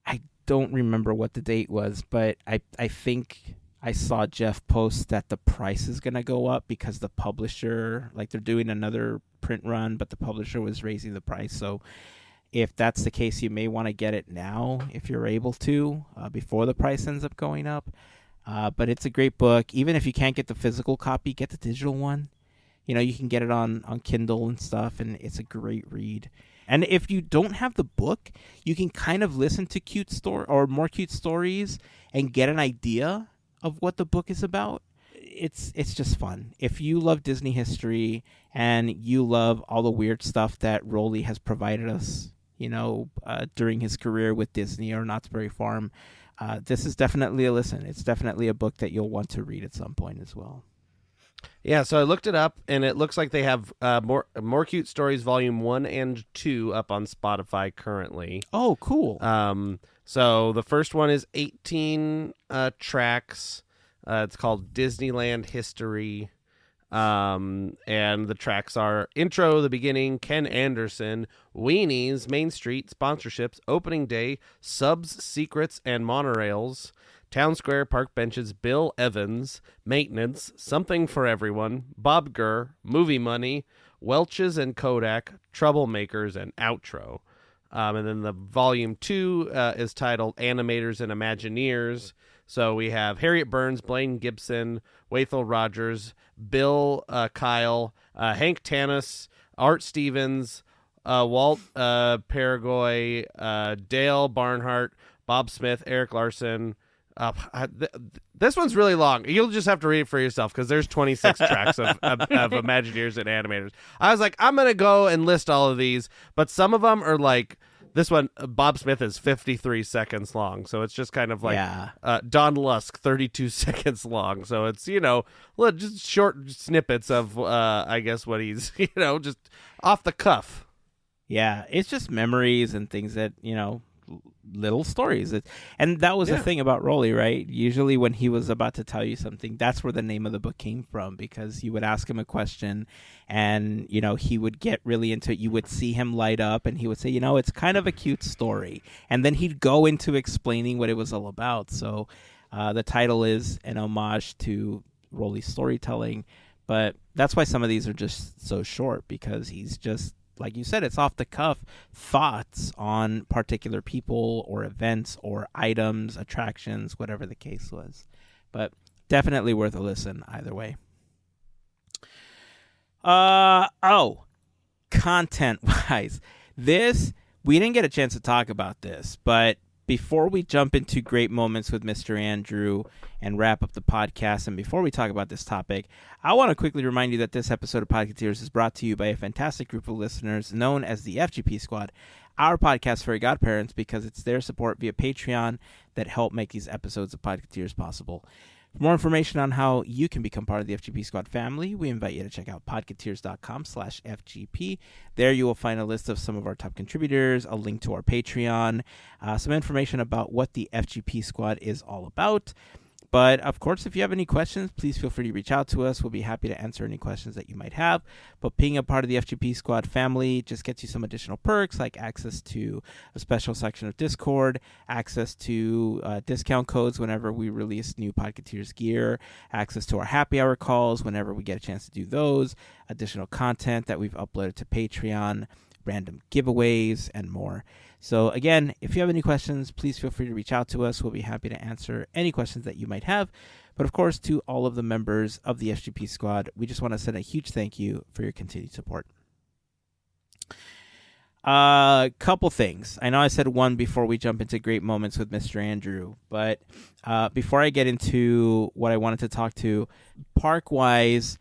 I don't remember what the date was, but I think I saw Jeff post that the price is going to go up because the publisher, they're doing another print run, but the publisher was raising the price. So if that's the case, you may want to get it now if you're able to, before the price ends up going up. But it's a great book. Even if you can't get the physical copy, get the digital one. You can get it on Kindle and stuff, and it's a great read. And if you don't have the book, you can kind of listen to more cute stories and get an idea of what the book is about. It's just fun. If you love Disney history and you love all the weird stuff that Rolly has provided us, during his career with Disney or Knott's Berry Farm, this is definitely a listen. It's definitely a book that you'll want to read at some point as well. Yeah, so I looked it up, and it looks like they have more Cute Stories Volume 1 and 2 up on Spotify currently. Oh, cool. So the first one is 18 tracks. It's called Disneyland History. And the tracks are Intro, The Beginning, Ken Anderson, Weenies, Main Street, Sponsorships, Opening Day, Subs, Secrets, and Monorails, Town Square, Park Benches, Bill Evans, Maintenance, Something for Everyone, Bob Gurr, Movie Money, Welch's and Kodak, Troublemakers, and Outro. And then the volume 2 is titled Animators and Imagineers. So we have Harriet Burns, Blaine Gibson, Wathel Rogers, Bill Kyle, Hank Tanis, Art Stevens, Walt Paraguay, Dale Barnhart, Bob Smith, Eric Larson. This one's really long. You'll just have to read it for yourself because there's 26 tracks of Imagineers and Animators. I was like, I'm going to go and list all of these, but some of them are like, this one, Bob Smith, is 53 seconds long. So it's just kind of like Don Lusk, 32 seconds long. So it's, just short snippets of, I guess, what he's, just off the cuff. Yeah, it's just memories and things that, little stories. And that was the thing about Rolly, right? Usually when he was about to tell you something, that's where the name of the book came from, because you would ask him a question and, he would get really into it. You would see him light up and he would say, it's kind of a cute story. And then he'd go into explaining what it was all about. So the title is an homage to Rolly's storytelling, but that's why some of these are just so short, because he's just, like you said, it's off the cuff thoughts on particular people or events or items, attractions, whatever the case was. But definitely worth a listen either way. Content-wise, we didn't get a chance to talk about this, but before we jump into great moments with Mr. Andrew and wrap up the podcast, and before we talk about this topic, I want to quickly remind you that this episode of Podketeers is brought to you by a fantastic group of listeners known as the FGP Squad, our podcast Fairy Godparents, because it's their support via Patreon that help make these episodes of Podketeers possible. For more information on how you can become part of the FGP Squad family, we invite you to check out podketeers.com/FGP. There you will find a list of some of our top contributors, a link to our Patreon, some information about what the FGP Squad is all about. But, of course, if you have any questions, please feel free to reach out to us. We'll be happy to answer any questions that you might have. But being a part of the FGP Squad family just gets you some additional perks, like access to a special section of Discord, access to discount codes whenever we release new Podketeers gear, access to our happy hour calls whenever we get a chance to do those, additional content that we've uploaded to Patreon, random giveaways, and more. So again, if you have any questions, please feel free to reach out to us. We'll be happy to answer any questions that you might have. But of course, to all of the members of the FGP Squad, we just want to send a huge thank you for your continued support. Couple things. I know I said one before we jump into great moments with Mr. Andrew, but before I get into what I wanted to talk to, park-wise,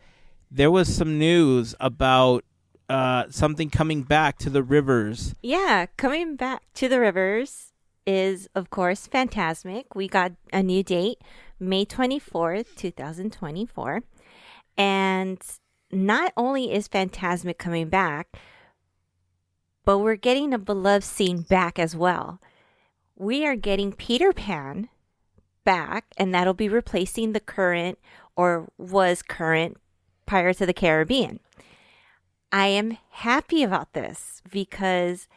there was some news about something coming back to the rivers. Yeah, coming back to the rivers is, of course, Fantasmic. We got a new date, May 24th, 2024. And not only is Fantasmic coming back, but we're getting a beloved scene back as well. We are getting Peter Pan back, and that'll be replacing the current, or was current, Pirates of the Caribbean. I am happy about this because,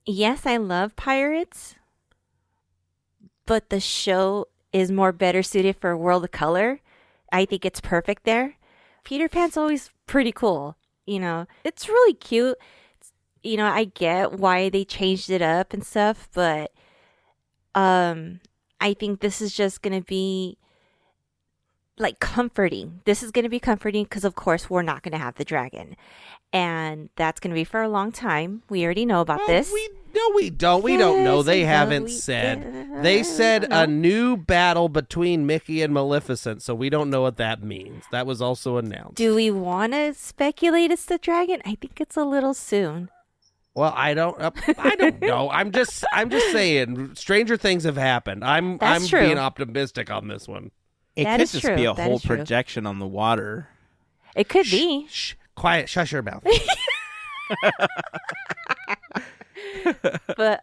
yes, I love pirates, but the show is more better suited for World of Color. I think it's perfect there. Peter Pan's always pretty cool. You know, it's really cute. You know, I get why they changed it up and stuff, but I think this is just going to be like comforting. This is going to be comforting because, of course, we're not going to have the dragon. And that's going to be for a long time. We already know about this. We don't. We don't know. Yes, They we know. haven't said. They said No. a new battle between Mickey and Maleficent, so we don't know what that means. That was also announced. Do we want to speculate it's the dragon? I think it's a little soon. Well, I don't know. I'm just saying. Stranger things have happened. I'm true. being optimistic on this one. It That could is just true. be a That whole is true. projection on the water. It could be. Shh, quiet. Shush your mouth. But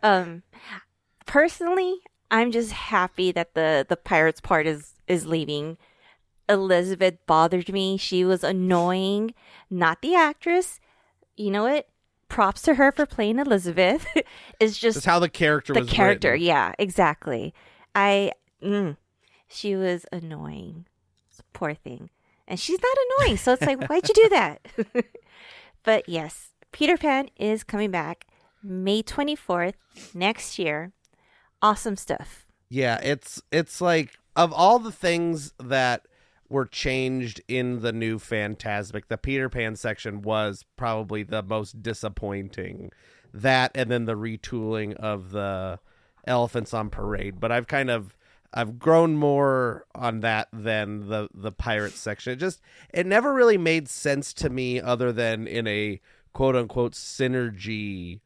personally, I'm just happy that the pirates part is leaving. Elizabeth bothered me. She was annoying. Not the actress. You know what? Props to her for playing Elizabeth. It's just That's how the character the was character. written. Yeah, exactly. She was annoying. Poor thing. And she's not annoying, so it's like, why'd you do that? But yes, Peter Pan is coming back May 24th next year. Awesome stuff. Yeah, it's like, of all the things that were changed in the new Fantasmic, the Peter Pan section was probably the most disappointing. That and then the retooling of the Elephants on Parade. But I've grown more on that than the Pirates section. It never really made sense to me other than in a quote unquote synergy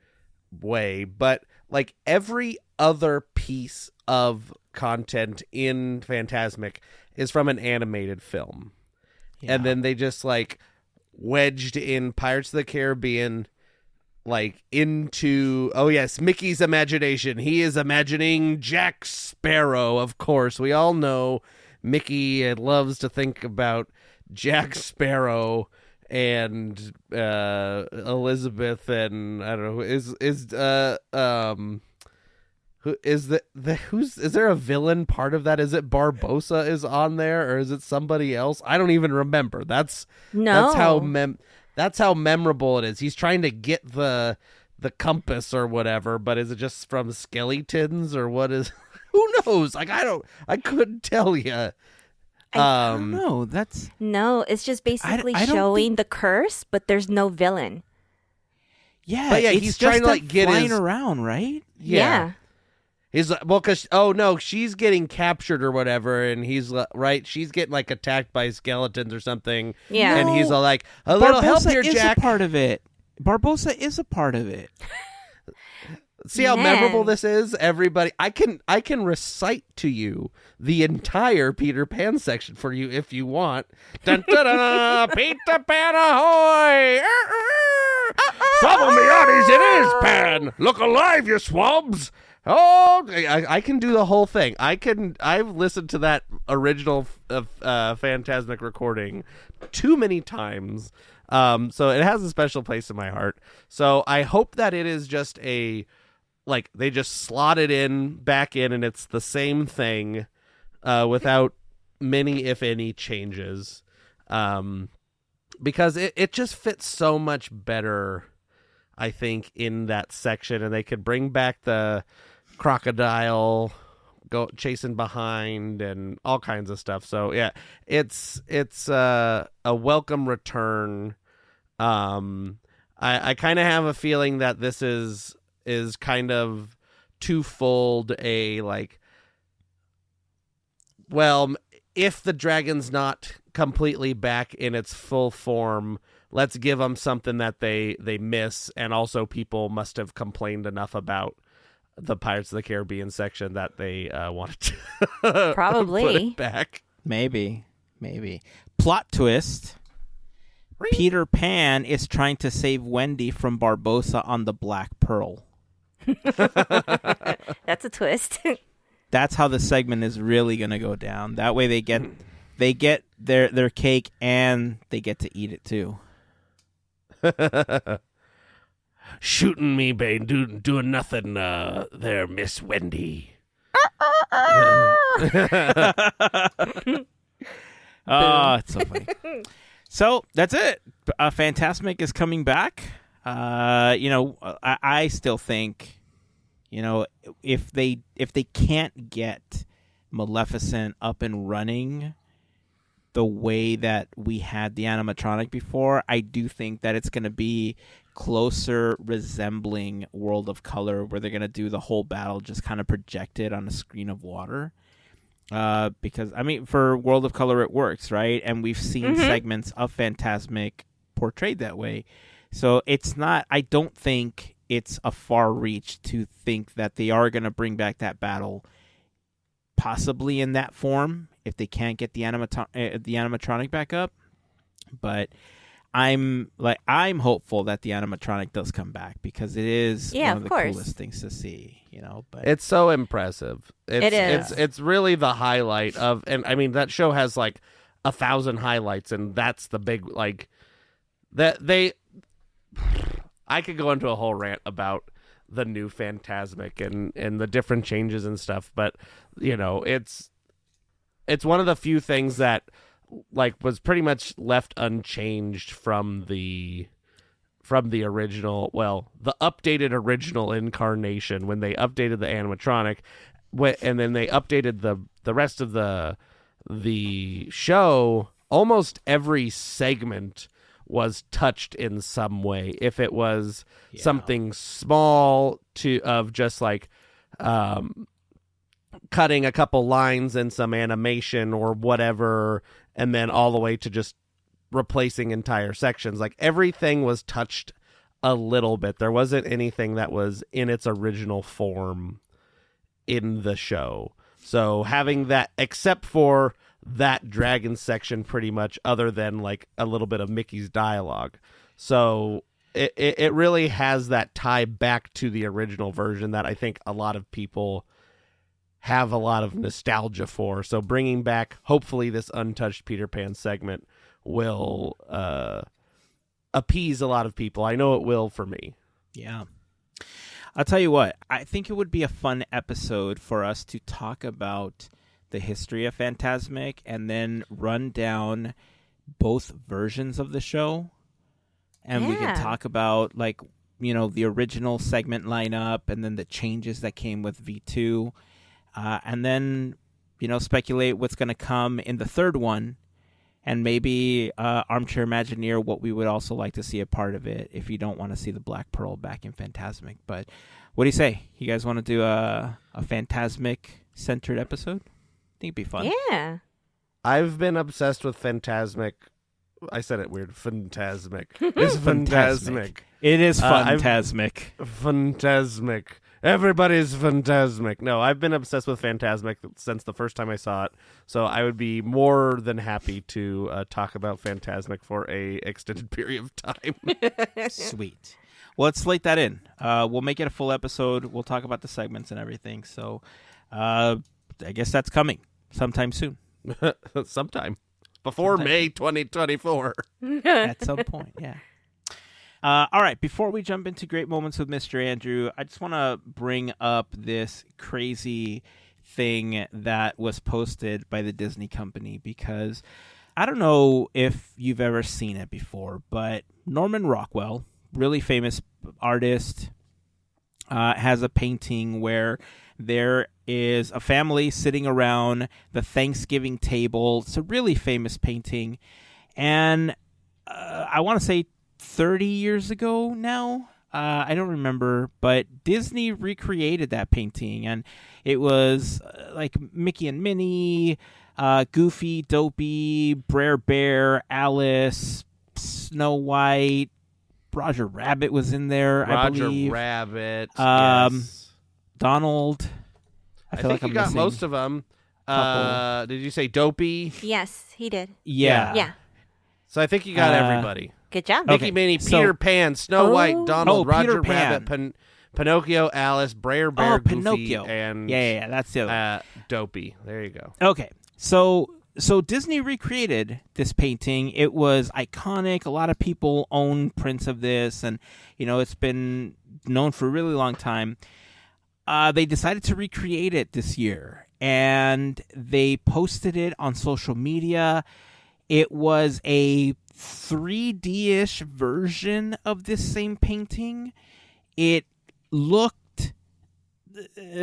way. But like every other piece of content in Fantasmic is from an animated film. Yeah. And then they just like wedged in Pirates of the Caribbean like into, oh yes, Mickey's imagination. He is imagining Jack Sparrow, of course. We all know Mickey loves to think about Jack Sparrow and Elizabeth, and I don't know, is there a villain part of that? Is it Barbossa is on there, or is it somebody else? I don't even remember. That's how memorable it is. He's trying to get the compass or whatever, but is it just from skeletons or what is? Who knows? Like I couldn't tell you. I don't know. No, it's just basically I don't showing the curse, but there's no villain. Yeah, But yeah, it's he's just trying to, like, get flying his- around, right? Yeah. He's like, well, because no, she's getting captured or whatever, and he's right. She's getting like attacked by skeletons or something. Yeah. and he's all like, a little help Barbossa here, is Jack. a part of it. Barbossa is a part of it. See how Man. memorable this is, everybody. I can recite to you the entire Peter Pan section for you if you want. Dun, dun, dun, Peter Pan ahoy! Follow me, oddies, it is Pan. Look alive, you swabs. Oh, I can do the whole thing. I've listened to that original Fantasmic recording too many times. So it has a special place in my heart. So I hope that it is just like they just slot it back in, and it's the same thing without many, if any, changes. Because it just fits so much better, I think, in that section, and they could bring back the crocodile go chasing behind and all kinds of stuff. So yeah, it's a welcome return. I kind of have a feeling that this is kind of twofold. Well, if the dragon's not completely back in its full form, let's give them something that they miss, and also people must have complained enough about the Pirates of the Caribbean section that they wanted to Probably put it back. Maybe. Plot twist. Peter Pan is trying to save Wendy from Barbossa on the Black Pearl. that's a twist. That's how the segment is really going to go down. That way they get their cake and they get to eat it too. Shooting me, Bane, doing nothing there, Miss Wendy. Oh, it's so funny. So that's it. Fantasmic is coming back. I still think, if they can't get Maleficent up and running the way that we had the animatronic before, I do think that it's going to be closer resembling World of Color, where they're going to do the whole battle just kind of projected on a screen of water. Because, for World of Color, it works, right? And we've seen segments of Fantasmic portrayed that way. So I don't think it's a far reach to think that they are going to bring back that battle possibly in that form if they can't get the animatronic back up. But I'm hopeful that the animatronic does come back, because it is one of the coolest things to see, but it's so impressive. It is. It's really the highlight of, and that show has like 1,000 highlights, and that's the big, I could go into a whole rant about the new Fantasmic and the different changes and stuff, but it's one of the few things that was pretty much left unchanged from the original, the updated original incarnation, when they updated the animatronic, and then they updated the rest of the show. Almost every segment was touched in some way. If it was something small of just cutting a couple lines and some animation or whatever, and then all the way to just replacing entire sections. Everything was touched a little bit. There wasn't anything that was in its original form in the show. So having that, except for that dragon section, pretty much, other than a little bit of Mickey's dialogue. So it really has that tie back to the original version that I think a lot of people have a lot of nostalgia for. So bringing back, hopefully, this untouched Peter Pan segment will appease a lot of people. I know it will for me. Yeah. I'll tell you what, I think it would be a fun episode for us to talk about the history of Fantasmic and then run down both versions of the show. And we can talk about, the original segment lineup and then the changes that came with V2. And then, speculate what's going to come in the third one. And maybe Armchair Imagineer what we would also like to see a part of it if you don't want to see the Black Pearl back in Fantasmic. But what do you say? You guys want to do a Fantasmic-centered episode? I think it'd be fun. Yeah. I've been obsessed with Fantasmic. I said it weird. Fantasmic. It's Fantasmic. It is Fantasmic. Fantasmic. Everybody's Fantasmic. No, I've been obsessed with Fantasmic since the first time I saw it. So I would be more than happy to talk about Fantasmic for a extended period of time. Sweet. Well, let's slate that in. We'll make it a full episode. We'll talk about the segments and everything. So I guess that's coming sometime soon. Sometime. Before May 2024. At some point, yeah. All right, before we jump into Great Moments with Mr. Andrew, I just want to bring up this crazy thing that was posted by the Disney company, because I don't know if you've ever seen it before, but Norman Rockwell, really famous artist, has a painting where there is a family sitting around the Thanksgiving table. It's a really famous painting, and I want to say 30 years ago now. I don't remember, but Disney recreated that painting, and it was Mickey and Minnie, Goofy, Dopey, Brer Bear, Alice, Snow White, Roger Rabbit was in there, I believe. Roger Rabbit. Yes. Donald. I feel think like you I'm got missing most of them. couple. Did you say Dopey? Yes, he did. Yeah. Yeah. So I think you got everybody. Good job. Mickey, Okay, Minnie, so- Peter Pan, Snow White, Donald, Peter Roger Rabbit, Pinocchio, Alice, Brer Bear, Goofy, Pinocchio. and Yeah, that's the other. Dopey. There you go. Okay, so Disney recreated this painting. It was iconic. A lot of people own prints of this, and it's been known for a really long time. They decided to recreate it this year, and they posted it on social media. It was a 3D-ish version of this same painting. It looked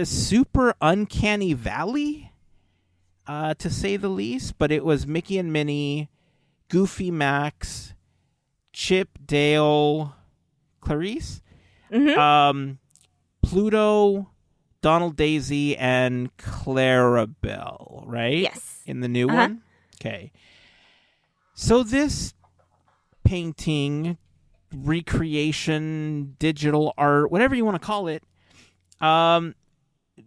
super uncanny valley, to say the least, but it was Mickey and Minnie, Goofy Max, Chip, Dale, Clarice, Pluto, Donald, Daisy, and Clarabelle, right? Yes. In the new one? Okay. So this painting, recreation, digital art, whatever you want to call it,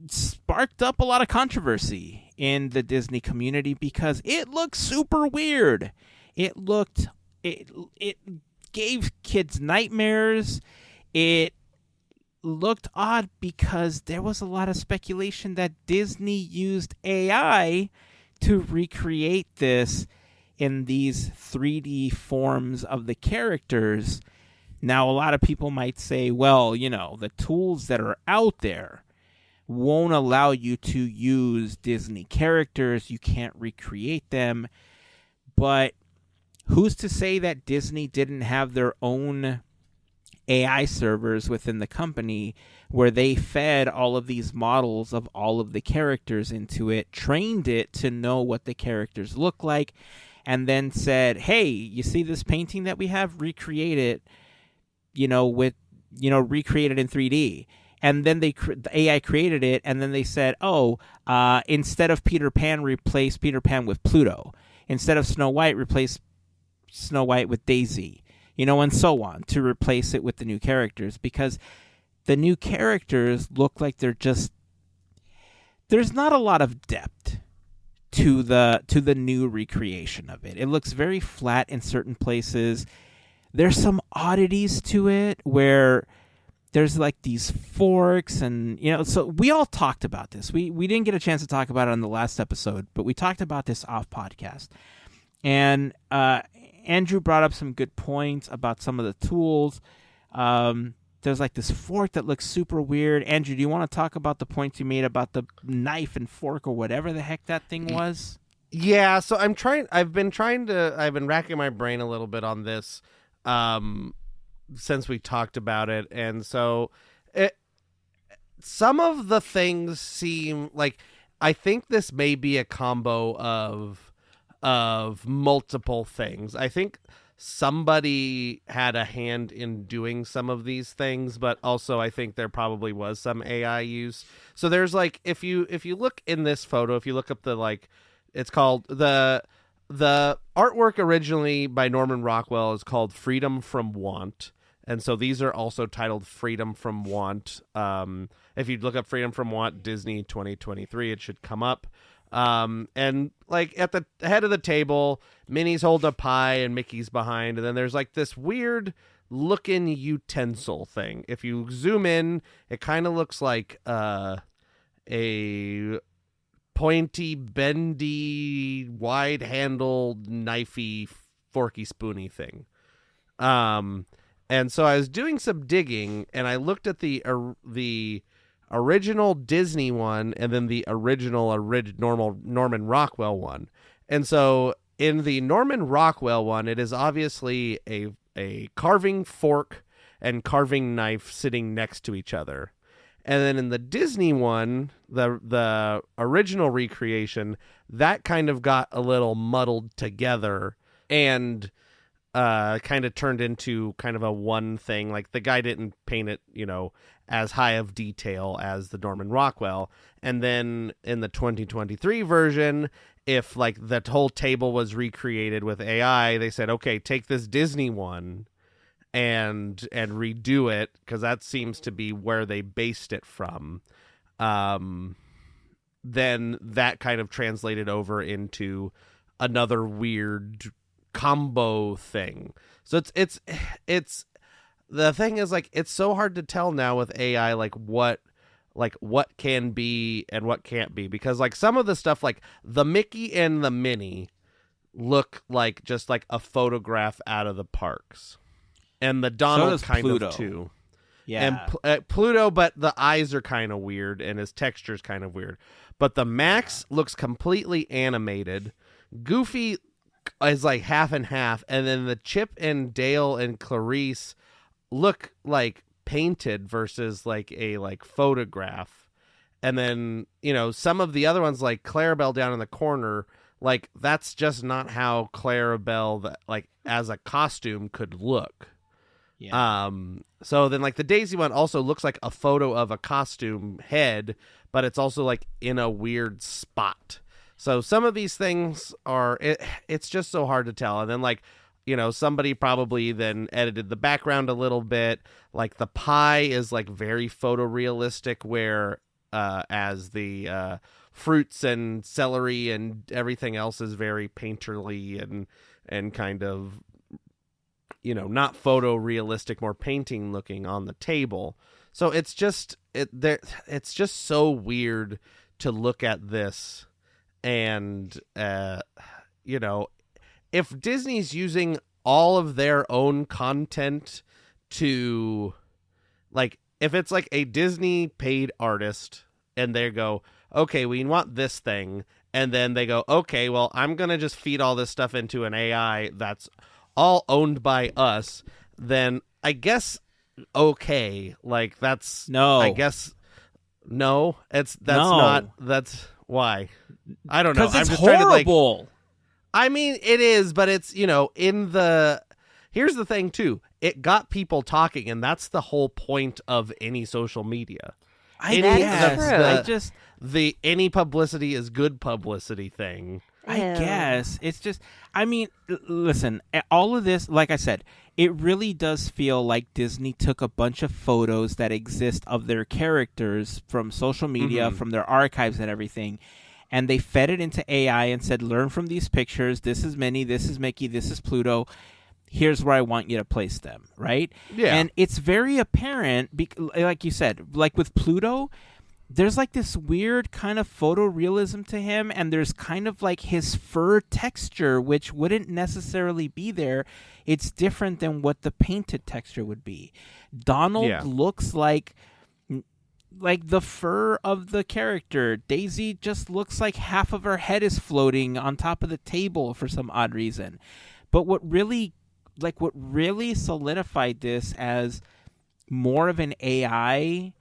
sparked up a lot of controversy in the Disney community because it looked super weird. It gave kids nightmares. It looked odd because there was a lot of speculation that Disney used AI to recreate this in these 3D forms of the characters. Now, a lot of people might say, well, the tools that are out there won't allow you to use Disney characters. You can't recreate them. But who's to say that Disney didn't have their own AI servers within the company where they fed all of these models of all of the characters into it, trained it to know what the characters look like, and then said, hey, you see this painting that we have? Recreate it, recreate it in 3D. And then the AI created it, and then they said, instead of Peter Pan, replace Peter Pan with Pluto. Instead of Snow White, replace Snow White with Daisy. And so on, to replace it with the new characters. Because the new characters look like there's not a lot of depth to the new recreation of it. It looks very flat in certain places. There's some oddities to it where there's like these forks and, so we all talked about this. We didn't get a chance to talk about it on the last episode, but we talked about this off podcast. And Andrew brought up some good points about some of the tools. There's like this fork that looks super weird. Andrew, do you want to talk about the points you made about the knife and fork or whatever the heck that thing was? Yeah, so I've been racking my brain a little bit on this since we talked about it. And so some of the things seem like, I think this may be a combo of multiple things. I think somebody had a hand in doing some of these things, but also I think there probably was some AI use. So there's like, if you look in this photo, if you look up it's called the artwork originally by Norman Rockwell is called Freedom from Want. And so these are also titled Freedom from Want. If you look up Freedom from Want Disney 2023, it should come up. And like at the head of the table, Minnie's holding a pie and Mickey's behind. And then there's like this weird looking utensil thing. If you zoom in, it kind of looks like a pointy, bendy, wide-handled, knifey, forky, spoony thing. And so I was doing some digging, and I looked at the original Disney one, and then the original Norman Rockwell one. And so in the Norman Rockwell one, it is obviously a carving fork and carving knife sitting next to each other. And then in the Disney one, the original recreation, that kind of got a little muddled together and kind of turned into kind of a one thing. Like the guy didn't paint it, as high of detail as the Norman Rockwell. And then in the 2023 version, if like the whole table was recreated with AI, they said, okay, take this Disney one and redo it, because that seems to be where they based it from. Then that kind of translated over into another weird combo thing. So it's the thing is, like, it's so hard to tell now with AI, like what can be and what can't be, because like some of the stuff, like the Mickey and the Minnie look like just like a photograph out of the parks, and the Donald kind Pluto. of too. Yeah. And Pluto, but the eyes are kind of weird and his texture's kind of weird. But the Max looks completely animated. Goofy is like half and half, and then the Chip and Dale and Clarice look like painted versus like a like photograph. And then, you know, some of the other ones, like Clarabelle down in the corner, like that's just not how Clarabelle that like as a costume could look. Yeah. So then like the Daisy one also looks like a photo of a costume head, but it's also like in a weird spot. So some of these things are, it's just so hard to tell. And then like, you know, somebody probably then edited the background a little bit. Like the pie is like very photorealistic, where as the fruits and celery and everything else is very painterly and kind of, you know, not photorealistic, more painting looking on the table. So it's just it's just so weird to look at this. And you know, if Disney's using all of their own content to, like, if it's like a Disney paid artist and they go, okay, we want this thing, and then they go, okay, well, I'm gonna just feed all this stuff into an AI that's all owned by us, then I guess okay, like that's No. I guess no, that's No. not, that's why. I don't know. Because it's I'm just trying to, like, horrible. I mean, it is, but it's, you know, here's the thing too. It got people talking, and that's the whole point of any social media. I That's true. Any publicity is good publicity thing. I Ew. guess it's just, I mean, listen, all of this, like I said, it really does feel like Disney took a bunch of photos that exist of their characters from social media, from their archives and everything, and they fed it into AI and said, learn from these pictures. This is Minnie, this is Mickey, this is Pluto. Here's where I want you to place them, right? Yeah. And it's very apparent, like you said, like with Pluto, there's like this weird kind of photorealism to him, and there's kind of like his fur texture, which wouldn't necessarily be there. It's different than what the painted texture would be. Donald looks like the fur of the character. Daisy just looks like half of her head is floating on top of the table for some odd reason. But what really solidified this as more of an AI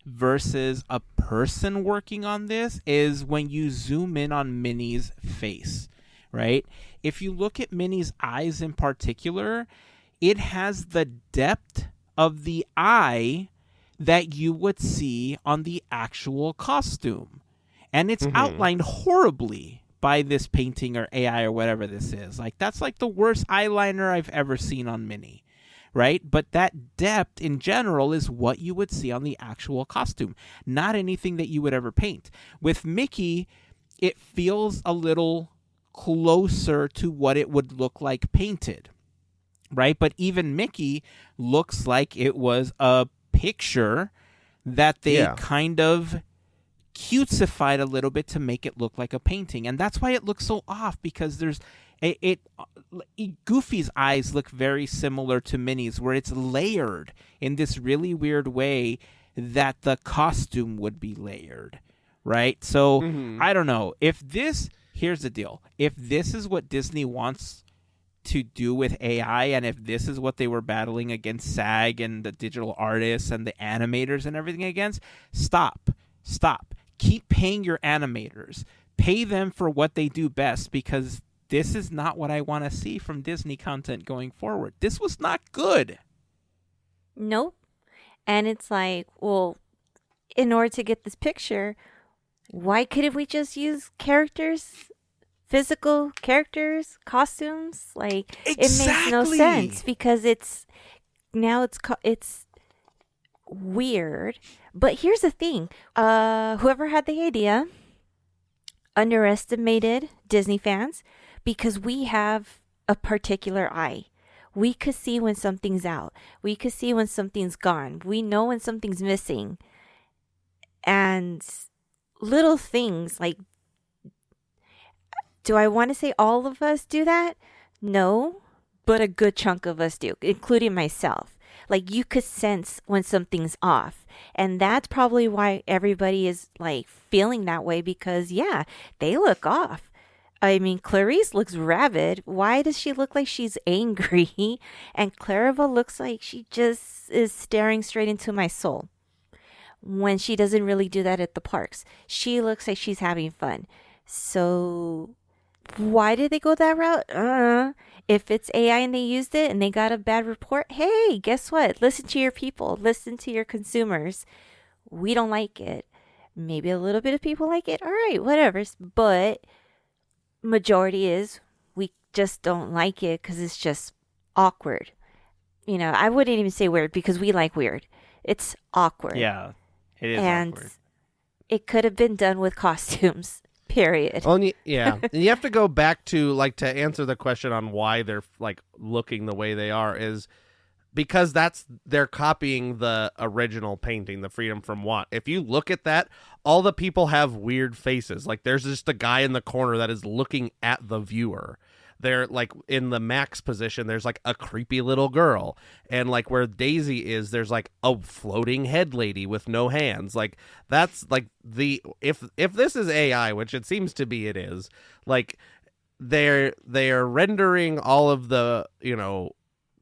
versus a person working on this is when you zoom in on Minnie's face, right? If you look at Minnie's eyes in particular, it has the depth of the eye that you would see on the actual costume. And it's outlined horribly by this painting or AI or whatever this is. Like, that's like the worst eyeliner I've ever seen on Minnie. Right? But that depth in general is what you would see on the actual costume, not anything that you would ever paint. With Mickey, it feels a little closer to what it would look like painted, right? But even Mickey looks like it was a picture that they kind of cutesified a little bit to make it look like a painting. And that's why it looks so off, because there's Goofy's eyes look very similar to Minnie's, where it's layered in this really weird way that the costume would be layered, right? So I don't know if this. Here's the deal: if this is what Disney wants to do with AI, and if this is what they were battling against SAG and the digital artists and the animators and everything against, stop. Keep paying your animators. Pay them for what they do best, because this is not what I want to see from Disney content going forward. This was not good. Nope. And it's like, well, in order to get this picture, why couldn't we just use characters physical characters, costumes. Like it makes no Exactly. sense because it's weird. But here's the thing: whoever had the idea underestimated Disney fans because we have a particular eye. We could see when something's out. We could see when something's gone. We know when something's missing. And little things like, do I want to say all of us do that? No, but a good chunk of us do, including myself. Like you could sense when something's off. And that's probably why everybody is like feeling that way because yeah, they look off. I mean, Clarice looks rabid. Why does she look like she's angry? And Clariva looks like she just is staring straight into my soul. When she doesn't really do that at the parks. She looks like she's having fun. So why did they go that route? If it's AI and they used it and they got a bad report, hey, guess what? Listen to your people. Listen to your consumers. We don't like it. Maybe a little bit of people like it. All right, whatever. But majority is we just don't like it because it's just awkward. You know, I wouldn't even say weird because we like weird. It's awkward. Yeah, it is and awkward. it could have been done with costumes. Period. Well, yeah, and you have to go back to like to answer the question on why they're like looking the way they are is because they're copying the original painting, the Freedom from Want. If you look at that, all the people have weird faces. Like there's just a guy in the corner that is looking at the viewer. They're like in the Max position, there's like a creepy little girl. And like where Daisy is, there's like a floating head lady with no hands. Like that's like if this is AI, which it seems to be, it is, like they're rendering all of the, you know,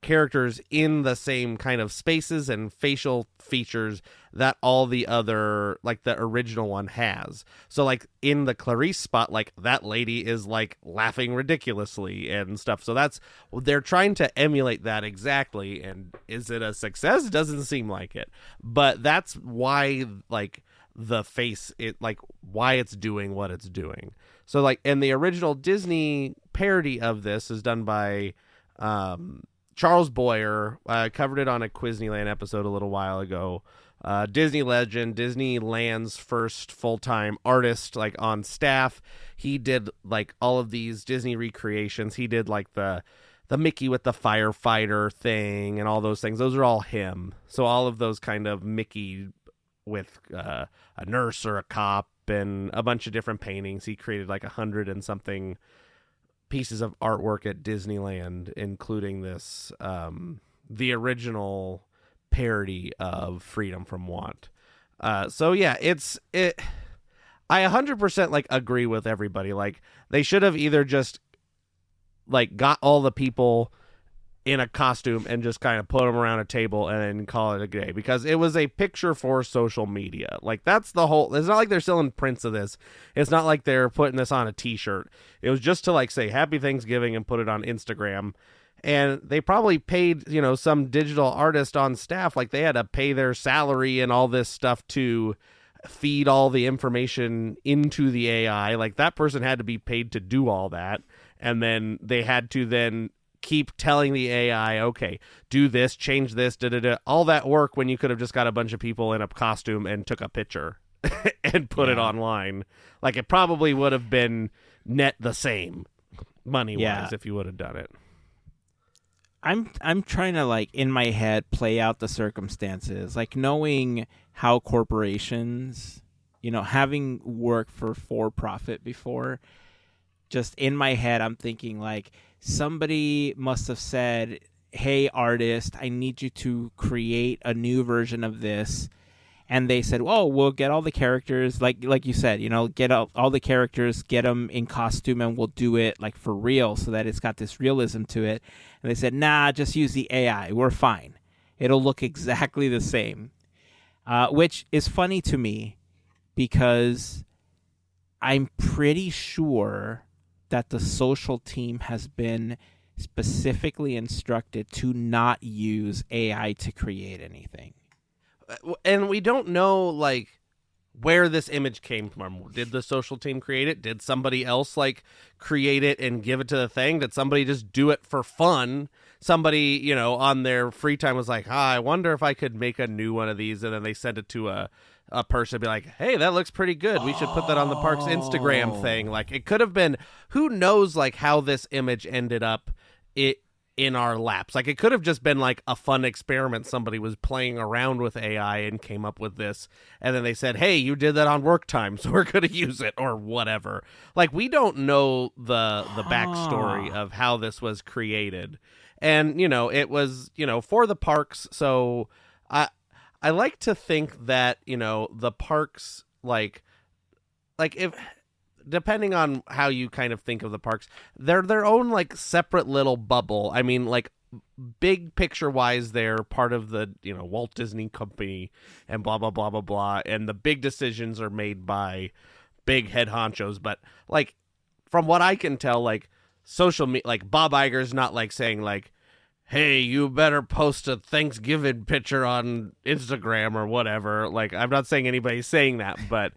characters in the same kind of spaces and facial features that all the other, like the original one has. So like in the Clarice spot, like that lady is like laughing ridiculously and stuff. So they're trying to emulate that exactly. And is it a success? Doesn't seem like it, but that's why like the face, why it's doing what it's doing. So like, and the original Disney parody of this is done by, Charles Boyer. Covered it on a Quizneyland episode a little while ago. Disney legend, Disneyland's first full-time artist, like on staff. He did like all of these Disney recreations. He did like the Mickey with the firefighter thing and all those things. Those are all him. So all of those kind of Mickey with a nurse or a cop and a bunch of different paintings. He created like 100 and something pieces of artwork at Disneyland, including this, the original parody of Freedom from Want. So yeah, I 100% like agree with everybody. Like they should have either just like got all the people in a costume and just kind of put them around a table and then call it a day, because it was a picture for social media. Like that's the whole, it's not like they're selling prints of this. It's not like they're putting this on a t-shirt. It was just to like say Happy Thanksgiving and put it on Instagram. And they probably paid, you know, some digital artist on staff, like they had to pay their salary and all this stuff to feed all the information into the AI. Like that person had to be paid to do all that. And then they had to then keep telling the AI, okay, do this, change this, all that work when you could have just got a bunch of people in a costume and took a picture and put it online. Like it probably would have been net the same money-wise if you would have done it. I'm trying to like in my head play out the circumstances, like knowing how corporations, you know, having worked for profit before, just in my head I'm thinking like somebody must have said, hey artist, I need you to create a new version of this. And they said, "Oh, we'll get all the characters, like you said, you know, get all the characters, get them in costume, and we'll do it like for real, so that it's got this realism to it." And they said, "Nah, just use the AI. We're fine. It'll look exactly the same," which is funny to me because I'm pretty sure that the social team has been specifically instructed to not use AI to create anything. And we don't know, like, where this image came from. Did the social team create it? Did somebody else like create it and give it to the thing? Did somebody just do it for fun? Somebody, you know, on their free time was like, I wonder if I could make a new one of these, and then they sent it to a person, be like, hey, that looks pretty good. We should put that on the park's Instagram thing. Like, it could have been, who knows, like, how this image ended up in our laps. Like, it could have just been like a fun experiment. Somebody was playing around with AI and came up with this, and then they said, hey, you did that on work time, so we're gonna use it, or whatever. Like, we don't know the backstory of how this was created. And, you know, it was, you know, for the parks. So I like to think that, you know, the parks, like if, depending on how you kind of think of the parks, they're their own, like, separate little bubble. I mean, like, big picture wise, they're part of the, you know, Walt Disney Company and blah, blah, blah, blah, blah. And the big decisions are made by big head honchos. But, like, from what I can tell, like, social media, like, Bob Iger's not, like, saying, like, hey, you better post a Thanksgiving picture on Instagram or whatever. Like, I'm not saying anybody's saying that, but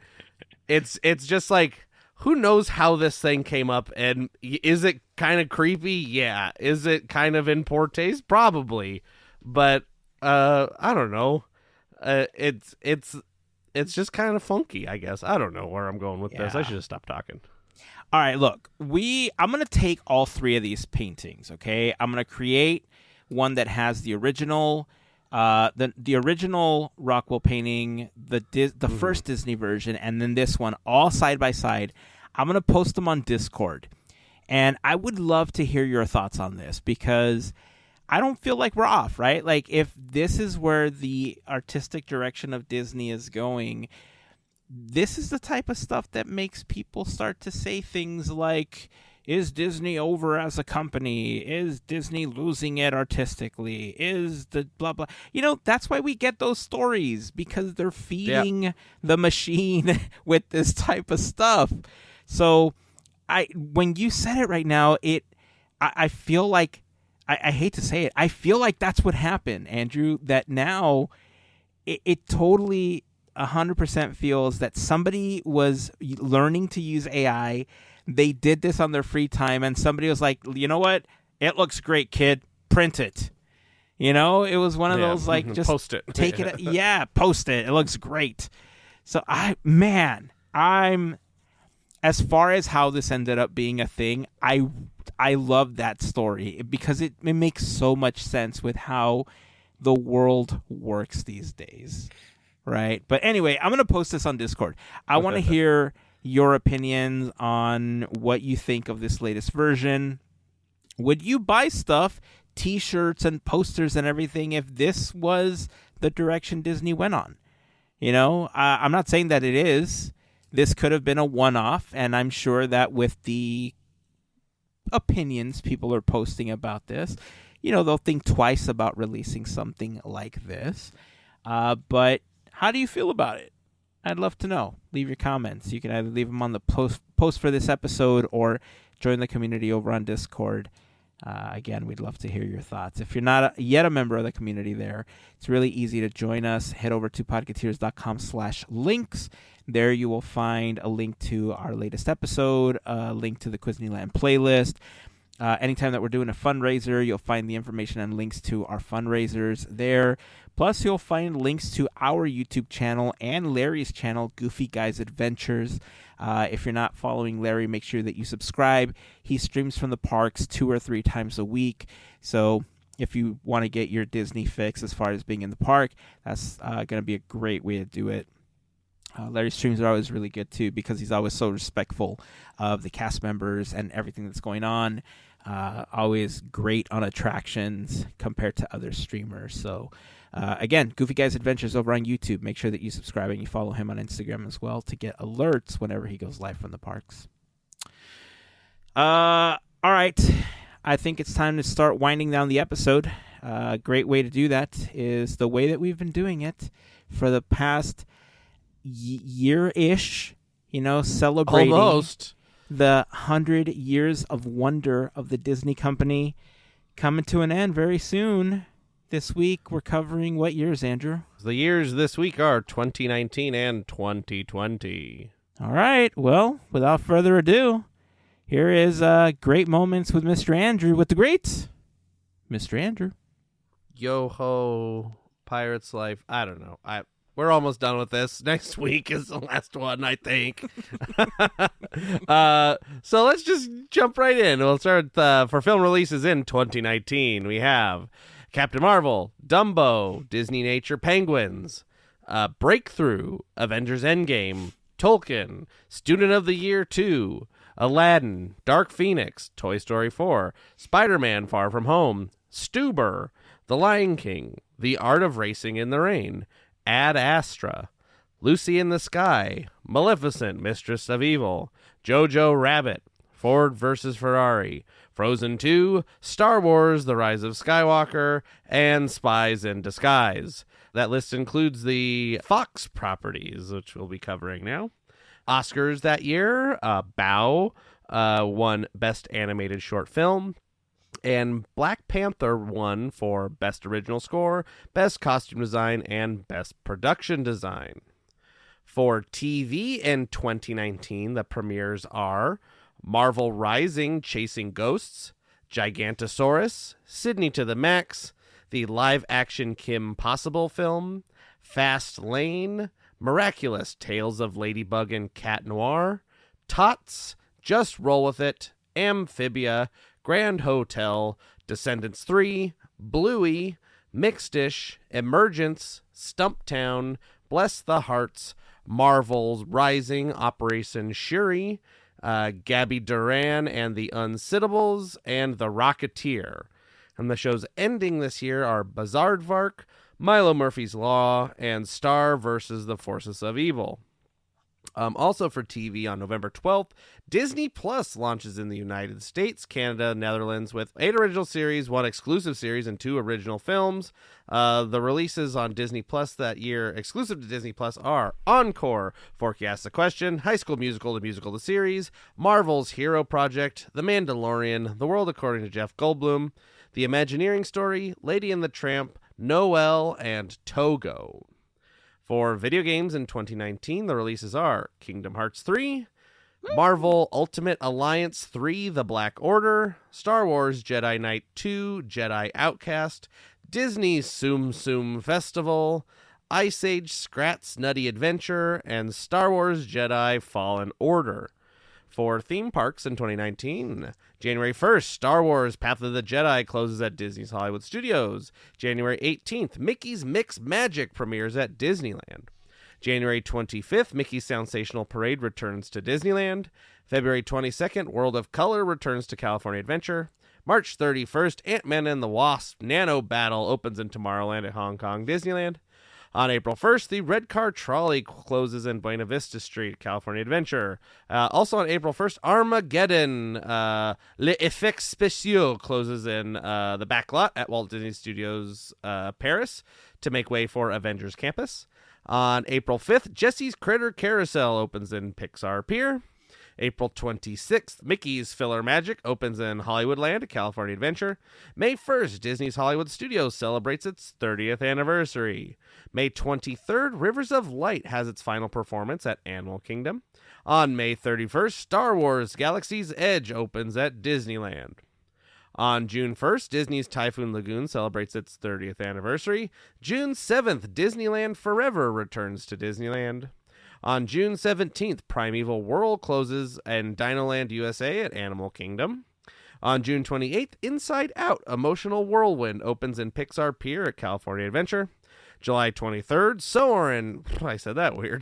it's just like, who knows how this thing came up, and is it kind of creepy? Yeah. Is it kind of in poor taste? Probably. But I don't know. It's just kind of funky, I guess. I don't know where I'm going with this. I should just stop talking. All right, look, I'm going to take all three of these paintings, okay? I'm going to create one that has the original, the original Rockwell painting, the first Disney version, and then this one, all side by side. I'm going to post them on Discord. And I would love to hear your thoughts on this, because I don't feel like we're off, right? Like, if this is where the artistic direction of Disney is going, this is the type of stuff that makes people start to say things like, is Disney over as a company? Is Disney losing it artistically? Is the blah, blah. You know, that's why we get those stories, because they're feeding the machine with this type of stuff. So when you said it right now, I feel like, I hate to say it, I feel like that's what happened, Andrew, that now it totally 100% feels that somebody was learning to use AI. They did this on their free time, and somebody was like, you know what? It looks great, kid. Print it. You know, it was one of those, like, just post it. Take it. Yeah, post it. It looks great. So I'm as far as how this ended up being a thing, I love that story, because it makes so much sense with how the world works these days. Right. But anyway, I'm going to post this on Discord. I want to hear your opinions on what you think of this latest version. Would you buy stuff, T-shirts and posters and everything, if this was the direction Disney went on? You know, I'm not saying that it is. This could have been a one-off, and I'm sure that with the opinions people are posting about this, you know, they'll think twice about releasing something like this. But how do you feel about it? I'd love to know. Leave your comments. You can either leave them on the post for this episode or join the community over on Discord. Again, we'd love to hear your thoughts. If you're not yet a member of the community there, it's really easy to join us. Head over to podketeers.com/links. There you will find a link to our latest episode, a link to the Quizneyland playlist. Anytime that we're doing a fundraiser, you'll find the information and links to our fundraisers there. Plus, you'll find links to our YouTube channel and Larry's channel, Goofy Guys Adventures. If you're not following Larry, make sure that you subscribe. He streams from the parks 2 or 3 times a week. So if you want to get your Disney fix as far as being in the park, that's going to be a great way to do it. Larry's streams are always really good, too, because he's always so respectful of the cast members and everything that's going on. Always great on attractions compared to other streamers. So, again, Goofy Guys Adventures over on YouTube. Make sure that you subscribe and you follow him on Instagram as well to get alerts whenever he goes live from the parks. All right. I think it's time to start winding down the episode. A great way to do that is the way that we've been doing it for the past year-ish, you know, celebrating almost the 100 years of wonder of the Disney company coming to an end very soon. This week we're covering what years, Andrew? The years this week are 2019 and 2020. All right. Well, without further ado, here is Great Moments with Mr. Andrew with the greats. Mr. Andrew. Yo-ho, Pirate's Life. I don't know. We're almost done with this. Next week is the last one, I think. So let's just jump right in. We'll start for film releases in 2019. We have Captain Marvel, Dumbo, Disney Nature Penguins, Breakthrough, Avengers Endgame, Tolkien, Student of the Year 2, Aladdin, Dark Phoenix, Toy Story 4, Spider-Man Far From Home, Stuber, The Lion King, The Art of Racing in the Rain, Ad Astra, Lucy in the Sky, Maleficent, Mistress of Evil, Jojo Rabbit, Ford vs. Ferrari, Frozen 2, Star Wars, The Rise of Skywalker, and Spies in Disguise. That list includes the Fox properties, which we'll be covering now. Oscars that year, Bao won Best Animated Short Film, and Black Panther won for Best Original Score, Best Costume Design, and Best Production Design. For TV in 2019, the premieres are Marvel Rising, Chasing Ghosts, Gigantosaurus, Sydney to the Max, the live-action Kim Possible film, Fast Lane, Miraculous Tales of Ladybug and Cat Noir, Tots, Just Roll With It, Amphibia, Grand Hotel, Descendants 3, Bluey, Mixed-ish, Emergence, Stumptown, Bless the Hearts, Marvel's Rising, Operation Shuri, Gabby Duran and the Unsittables, and The Rocketeer. And the shows ending this year are Bizarrevark, Milo Murphy's Law, and Star vs. the Forces of Evil. Also for TV on November 12th, Disney Plus launches in the United States, Canada, Netherlands with 8 original series, 1 exclusive series, and 2 original films. The releases on Disney Plus that year, exclusive to Disney Plus, are Encore, Forky Asks the Question, High School Musical, the musical, the series, Marvel's Hero Project, The Mandalorian, The World According to Jeff Goldblum, The Imagineering Story, Lady and the Tramp, Noel, and Togo. For video games in 2019, the releases are Kingdom Hearts 3, Marvel Ultimate Alliance 3, The Black Order, Star Wars Jedi Knight 2, Jedi Outcast, Disney Tsum Tsum Festival, Ice Age Scrat's Nutty Adventure, and Star Wars Jedi Fallen Order. For theme parks in 2019, January 1st, Star Wars Path of the Jedi closes at Disney's Hollywood Studios. January 18th, Mickey's Mixed Magic premieres at Disneyland. January 25th, Mickey's Sensational Parade returns to Disneyland. February 22nd, World of Color returns to California Adventure. March 31st, Ant-Man and the Wasp Nano Battle opens in Tomorrowland at Hong Kong Disneyland. On April 1st, the Red Car Trolley closes in Buena Vista Street, California Adventure. Also on April 1st, Armageddon, Les Effets Spéciaux closes in the back lot at Walt Disney Studios Paris to make way for Avengers Campus. On April 5th, Jesse's Critter Carousel opens in Pixar Pier. April 26th, Mickey's Filler Magic opens in Hollywoodland at California Adventure. May 1st, Disney's Hollywood Studios celebrates its 30th anniversary. May 23rd, Rivers of Light has its final performance at Animal Kingdom. On May 31st, Star Wars Galaxy's Edge opens at Disneyland. On June 1st, Disney's Typhoon Lagoon celebrates its 30th anniversary. June 7th, Disneyland Forever returns to Disneyland. On June 17th, Primeval World closes in Dinoland USA at Animal Kingdom. On June 28th, Inside Out Emotional Whirlwind opens in Pixar Pier at California Adventure. July 23rd,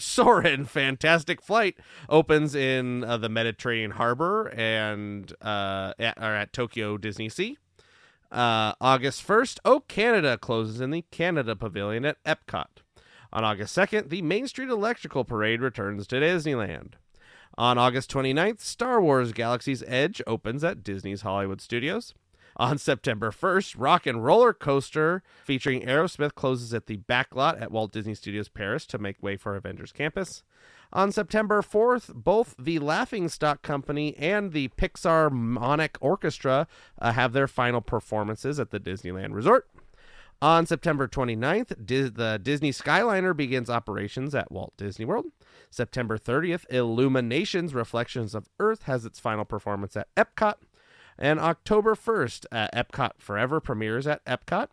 Soarin' Fantastic Flight opens in the Mediterranean Harbor and at Tokyo Disney Sea. August 1st, Oh Canada closes in the Canada Pavilion at Epcot. On August 2nd, the Main Street Electrical Parade returns to Disneyland. On August 29th, Star Wars Galaxy's Edge opens at Disney's Hollywood Studios. On September 1st, Rock and Roller Coaster featuring Aerosmith closes at the backlot at Walt Disney Studios Paris to make way for Avengers Campus. On September 4th, both the Laughingstock Company and the Pixar Monic Orchestra have their final performances at the Disneyland Resort. On September 29th, the Disney Skyliner begins operations at Walt Disney World. September 30th, Illuminations Reflections of Earth has its final performance at Epcot. And October 1st, Epcot Forever premieres at Epcot.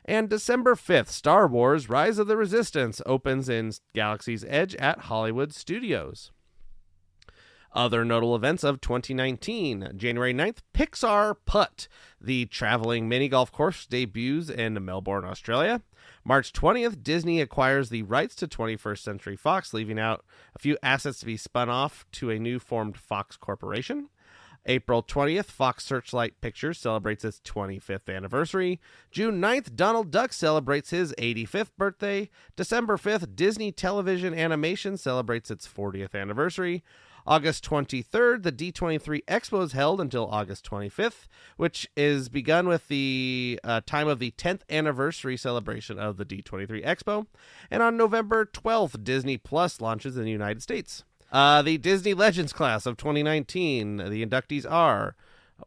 And December 5th, Star Wars Rise of the Resistance opens in Galaxy's Edge at Hollywood Studios. Other notable events of 2019. January 9th, Pixar Putt, the traveling mini golf course, debuts in Melbourne, Australia. March 20th, Disney acquires the rights to 21st Century Fox, leaving out a few assets to be spun off to a new formed Fox Corporation. April 20th, Fox Searchlight Pictures celebrates its 25th anniversary. June 9th, Donald Duck celebrates his 85th birthday. December 5th, Disney Television Animation celebrates its 40th anniversary. August 23rd, the D23 Expo is held until August 25th, which is begun with the time of the 10th anniversary celebration of the D23 Expo. And on November 12th, Disney Plus launches in the United States. The Disney Legends class of 2019, the inductees are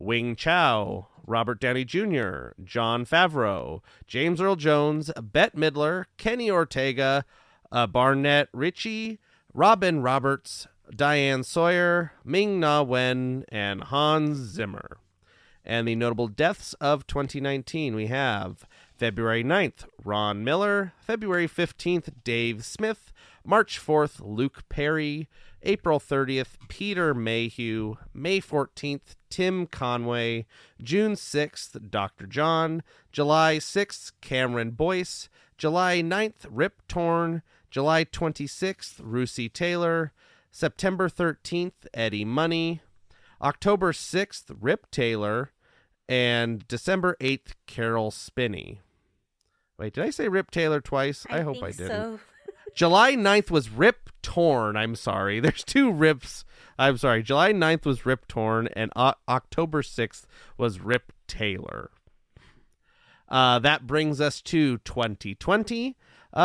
Wing Chow, Robert Downey Jr., Jon Favreau, James Earl Jones, Bette Midler, Kenny Ortega, Barnett Ritchie, Robin Roberts, Diane Sawyer, Ming-Na Wen, and Hans Zimmer. And the notable deaths of 2019, we have February 9th, Ron Miller, February 15th, Dave Smith, March 4th, Luke Perry, April 30th, Peter Mayhew, May 14th, Tim Conway, June 6th, Dr. John, July 6th, Cameron Boyce, July 9th, Rip Torn, July 26th, Russi Taylor, September 13th, Eddie Money, October 6th, Rip Taylor, and December 8th, Carol Spinney. Wait, did I say Rip Taylor twice? I hope I didn't. So. July 9th was Rip Torn. I'm sorry. There's two Rips. I'm sorry. July 9th was Rip Torn, and October 6th was Rip Taylor. That brings us to 2020.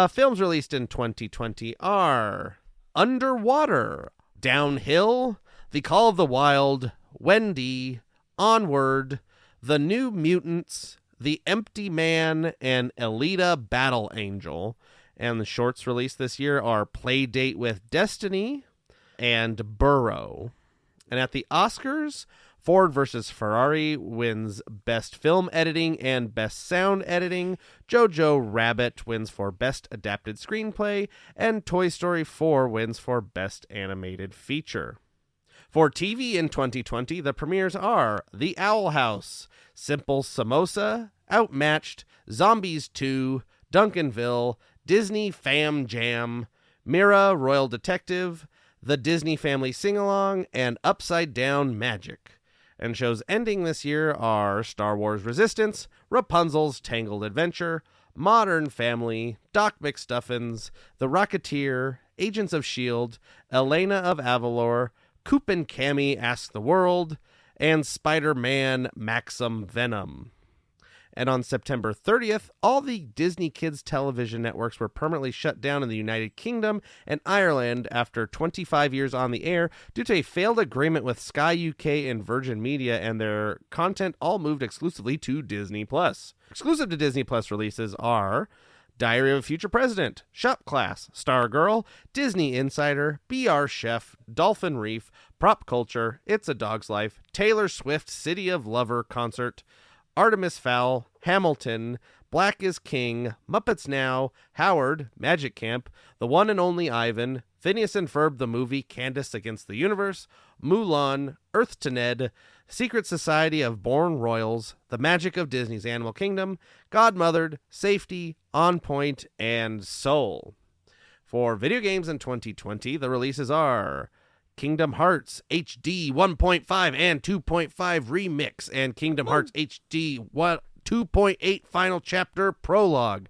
Films released in 2020 are Underwater, Downhill, The Call of the Wild, Wendy, Onward, The New Mutants, The Empty Man, and Elita Battle Angel. And the shorts released this year are Playdate with Destiny and Burrow. And at the Oscars, Ford vs. Ferrari wins Best Film Editing and Best Sound Editing. Jojo Rabbit wins for Best Adapted Screenplay. And Toy Story 4 wins for Best Animated Feature. For TV in 2020, the premieres are The Owl House, Simple Samosa, Outmatched, Zombies 2, Duncanville, Disney Fam Jam, Mira Royal Detective, The Disney Family Sing-Along, and Upside Down Magic. And shows ending this year are Star Wars Resistance, Rapunzel's Tangled Adventure, Modern Family, Doc McStuffins, The Rocketeer, Agents of S.H.I.E.L.D., Elena of Avalor, Coop and Cammy Ask the World, and Spider-Man Maxim Venom. And on September 30th, all the Disney Kids television networks were permanently shut down in the United Kingdom and Ireland after 25 years on the air due to a failed agreement with Sky UK and Virgin Media, and their content all moved exclusively to Disney+. Exclusive to Disney Plus releases are Diary of a Future President, Shop Class, Stargirl, Disney Insider, BR Chef, Dolphin Reef, Prop Culture, It's a Dog's Life, Taylor Swift City of Lover Concert, Artemis Fowl, Hamilton, Black is King, Muppets Now, Howard, Magic Camp, The One and Only Ivan, Phineas and Ferb the Movie, Candace Against the Universe, Mulan, Earth to Ned, Secret Society of Born Royals, The Magic of Disney's Animal Kingdom, Godmothered, Safety, On Point, and Soul. For video games in 2020, the releases are Kingdom Hearts HD 1.5 and 2.5 Remix, and Kingdom Hearts HD 2.8 Final Chapter Prologue.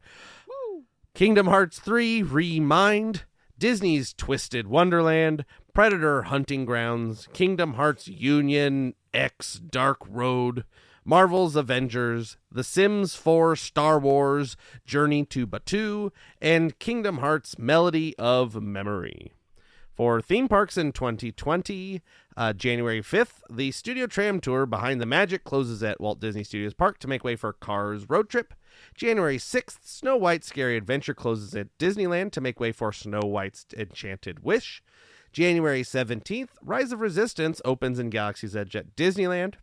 Kingdom Hearts 3 Remind, Disney's Twisted Wonderland, Predator Hunting Grounds, Kingdom Hearts Union X Dark Road, Marvel's Avengers, The Sims 4 Star Wars Journey to Batuu, and Kingdom Hearts Melody of Memory. For theme parks in 2020, January 5th, the Studio Tram Tour Behind the Magic closes at Walt Disney Studios Park to make way for Cars Road Trip. January 6th, Snow White's Scary Adventure closes at Disneyland to make way for Snow White's Enchanted Wish. January 17th, Rise of Resistance opens in Galaxy's Edge at Disneyland.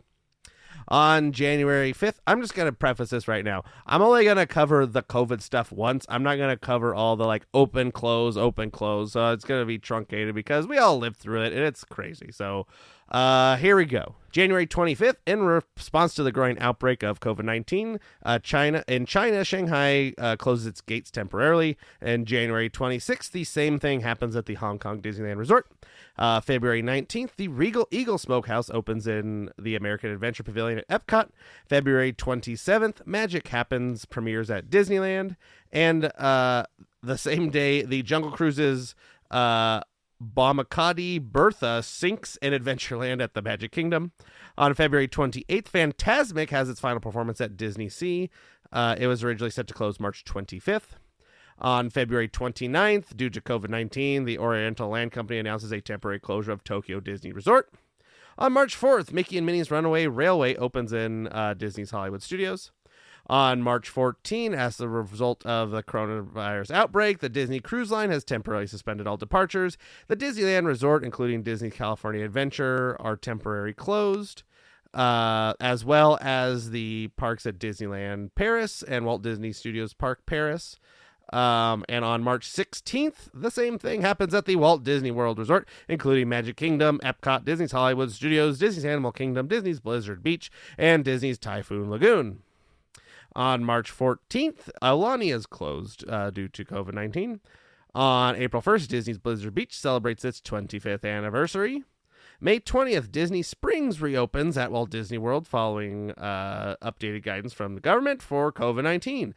On January 5th, I'm just going to preface this right now. I'm only going to cover the COVID stuff once. I'm not going to cover all the open, close. So it's going to be truncated because we all lived through it and it's crazy. So here we go. January 25th, in response to the growing outbreak of COVID-19, China, Shanghai closes its gates temporarily. And January 26th, the same thing happens at the Hong Kong Disneyland Resort. February 19th, the Regal Eagle Smokehouse opens in the American Adventure Pavilion at Epcot. February 27th, Magic Happens premieres at Disneyland. And the same day, the Jungle Cruises Baumakadi Bertha sinks in Adventureland at the Magic Kingdom. On February 28th, Fantasmic has its final performance at Disney Sea. It was originally set to close March 25th. On February 29th, due to COVID-19, the Oriental Land Company announces a temporary closure of Tokyo Disney Resort. On March 4th, Mickey and Minnie's Runaway Railway opens in Disney's Hollywood Studios. On March 14, as a result of the coronavirus outbreak, the Disney Cruise Line has temporarily suspended all departures. The Disneyland Resort, including Disney California Adventure, are temporarily closed, as well as the parks at Disneyland Paris and Walt Disney Studios Park Paris. And on March 16th, the same thing happens at the Walt Disney World Resort, including Magic Kingdom, Epcot, Disney's Hollywood Studios, Disney's Animal Kingdom, Disney's Blizzard Beach, and Disney's Typhoon Lagoon. On March 14th, Aulani is closed due to COVID-19. On April 1st, Disney's Blizzard Beach celebrates its 25th anniversary. May 20th, Disney Springs reopens at Walt Disney World following updated guidance from the government for COVID-19.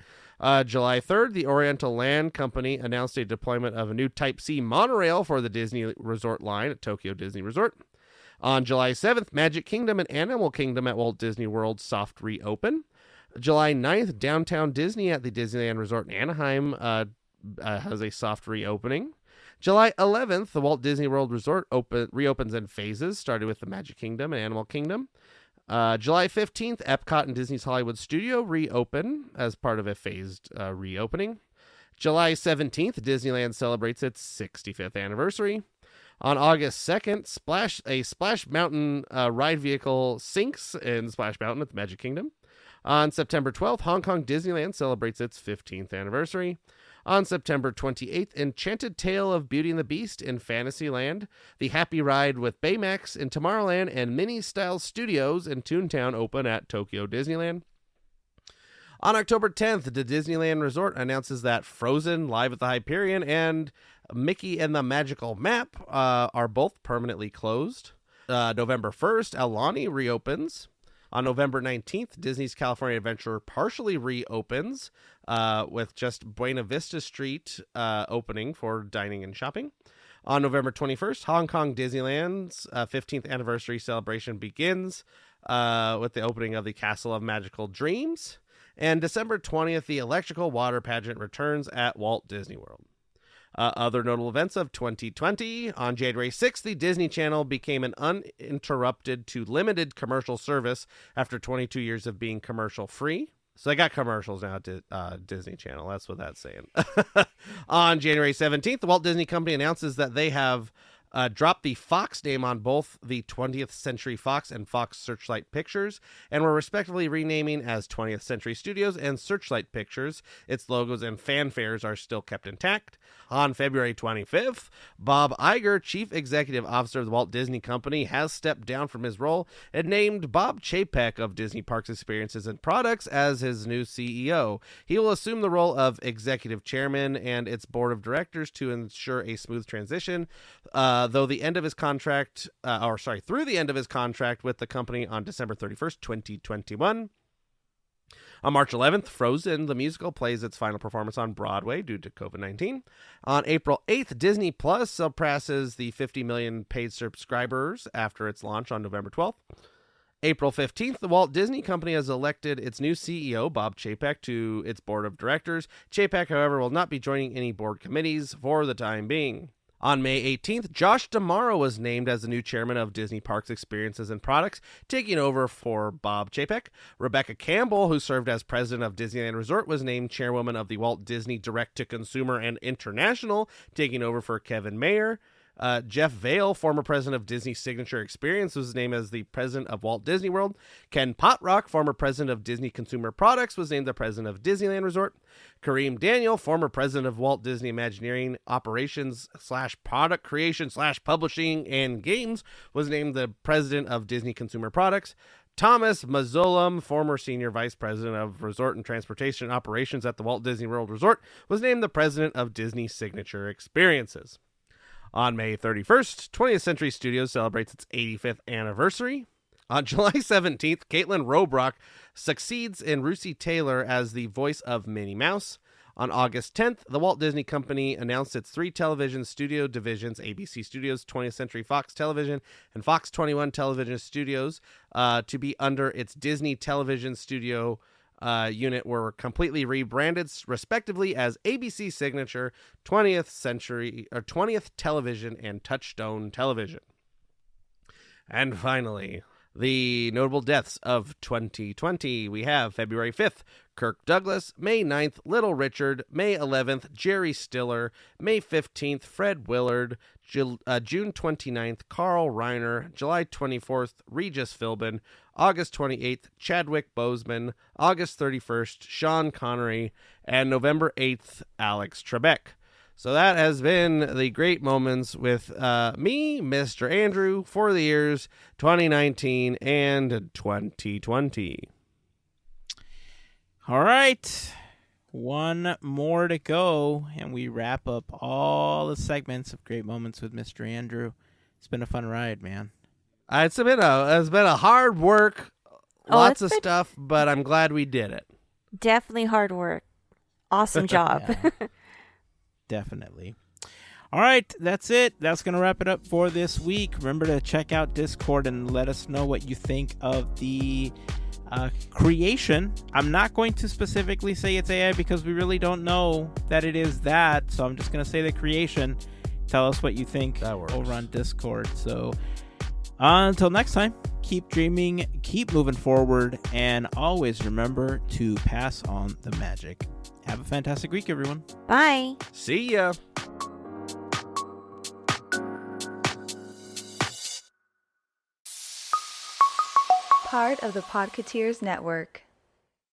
July 3rd, the Oriental Land Company announced a deployment of a new Type C monorail for the Disney Resort line at Tokyo Disney Resort. On July 7th, Magic Kingdom and Animal Kingdom at Walt Disney World soft reopen. July 9th, Downtown Disney at the Disneyland Resort in Anaheim has a soft reopening. July 11th, the Walt Disney World Resort reopens in phases, starting with the Magic Kingdom and Animal Kingdom. July 15th, Epcot and Disney's Hollywood Studio reopen as part of a phased reopening. July 17th, Disneyland celebrates its 65th anniversary. On August 2nd, Splash Mountain ride vehicle sinks in Splash Mountain at the Magic Kingdom. On September 12th, Hong Kong Disneyland celebrates its 15th anniversary. On September 28th, Enchanted Tale of Beauty and the Beast in Fantasyland, The Happy Ride with Baymax in Tomorrowland, and Mini Style Studios in Toontown open at Tokyo Disneyland. On October 10th, the Disneyland Resort announces that Frozen, Live at the Hyperion, and Mickey and the Magical Map are both permanently closed. November 1st, Aulani reopens. On November 19th, Disney's California Adventure partially reopens with just Buena Vista Street opening for dining and shopping. On November 21st, Hong Kong Disneyland's 15th anniversary celebration begins with the opening of the Castle of Magical Dreams. And December 20th, the Electrical Water Pageant returns at Walt Disney World. Other notable events of 2020. On January 6th, the Disney Channel became an uninterrupted to limited commercial service after 22 years of being commercial-free. So they got commercials now at Disney Channel. That's what that's saying. On January 17th, the Walt Disney Company announces that they have dropped the Fox name on both the 20th Century Fox and Fox Searchlight Pictures, and were respectively renaming as 20th Century Studios and Searchlight Pictures. Its logos and fanfares are still kept intact. On February 25th, Bob Iger, Chief Executive Officer of the Walt Disney Company, has stepped down from his role and named Bob Chapek of Disney Parks Experiences and Products as his new CEO. He will assume the role of Executive Chairman and its Board of Directors to ensure a smooth transition. Through the end of his contract with the company on December 31st, 2021. On March 11th, Frozen, the musical, plays its final performance on Broadway due to COVID-19. On April 8th, Disney Plus surpasses the 50 million paid subscribers after its launch on November 12th. April 15th, the Walt Disney Company has elected its new CEO, Bob Chapek, to its board of directors. Chapek, however, will not be joining any board committees for the time being. On May 18th, Josh D'Amaro was named as the new chairman of Disney Parks Experiences and Products, taking over for Bob Chapek. Rebecca Campbell, who served as president of Disneyland Resort, was named chairwoman of the Walt Disney Direct-to-Consumer and International, taking over for Kevin Mayer. Jeff Vale, former president of Disney Signature Experience, was named as the president of Walt Disney World. Ken Potrock, former president of Disney Consumer Products, was named the president of Disneyland Resort. Kareem Daniel, former president of Walt Disney Imagineering Operations / Product Creation / Publishing and Games, was named the president of Disney Consumer Products. Thomas Mazzolam, former senior vice president of Resort and Transportation Operations at the Walt Disney World Resort, was named the president of Disney Signature Experiences. On May 31st, 20th Century Studios celebrates its 85th anniversary. On July 17th, Caitlin Robrock succeeds in Russi Taylor as the voice of Minnie Mouse. On August 10th, the Walt Disney Company announced its 3 television studio divisions, ABC Studios, 20th Century Fox Television, and Fox 21 Television Studios, to be under its Disney Television Studio unit were completely rebranded respectively as ABC Signature, 20th Television, and Touchstone Television. And finally, the notable deaths of 2020. We have February 5th, Kirk Douglas, May 9th, Little Richard, May 11th, Jerry Stiller, May 15th, Fred Willard, June 29th, Carl Reiner, July 24th, Regis Philbin, August 28th, Chadwick Boseman, August 31st, Sean Connery, and November 8th, Alex Trebek. So that has been the great moments with me, Mr. Andrew, for the years 2019 and 2020. All right. One more to go, and we wrap up all the segments of Great Moments with Mr. Andrew. It's been a fun ride, man. It's been a hard work, lots of stuff, but I'm glad we did it. Definitely hard work. Awesome job. Yeah, definitely. All right, that's it. That's going to wrap it up for this week. Remember to check out Discord and let us know what you think of the creation. I'm not going to specifically say it's AI because we really don't know that it is that. So I'm just going to say the creation. Tell us what you think over on Discord. So until next time, keep dreaming, keep moving forward, and always remember to pass on the magic. Have a fantastic week, everyone. Bye. See ya. Part of the Podketeers Network.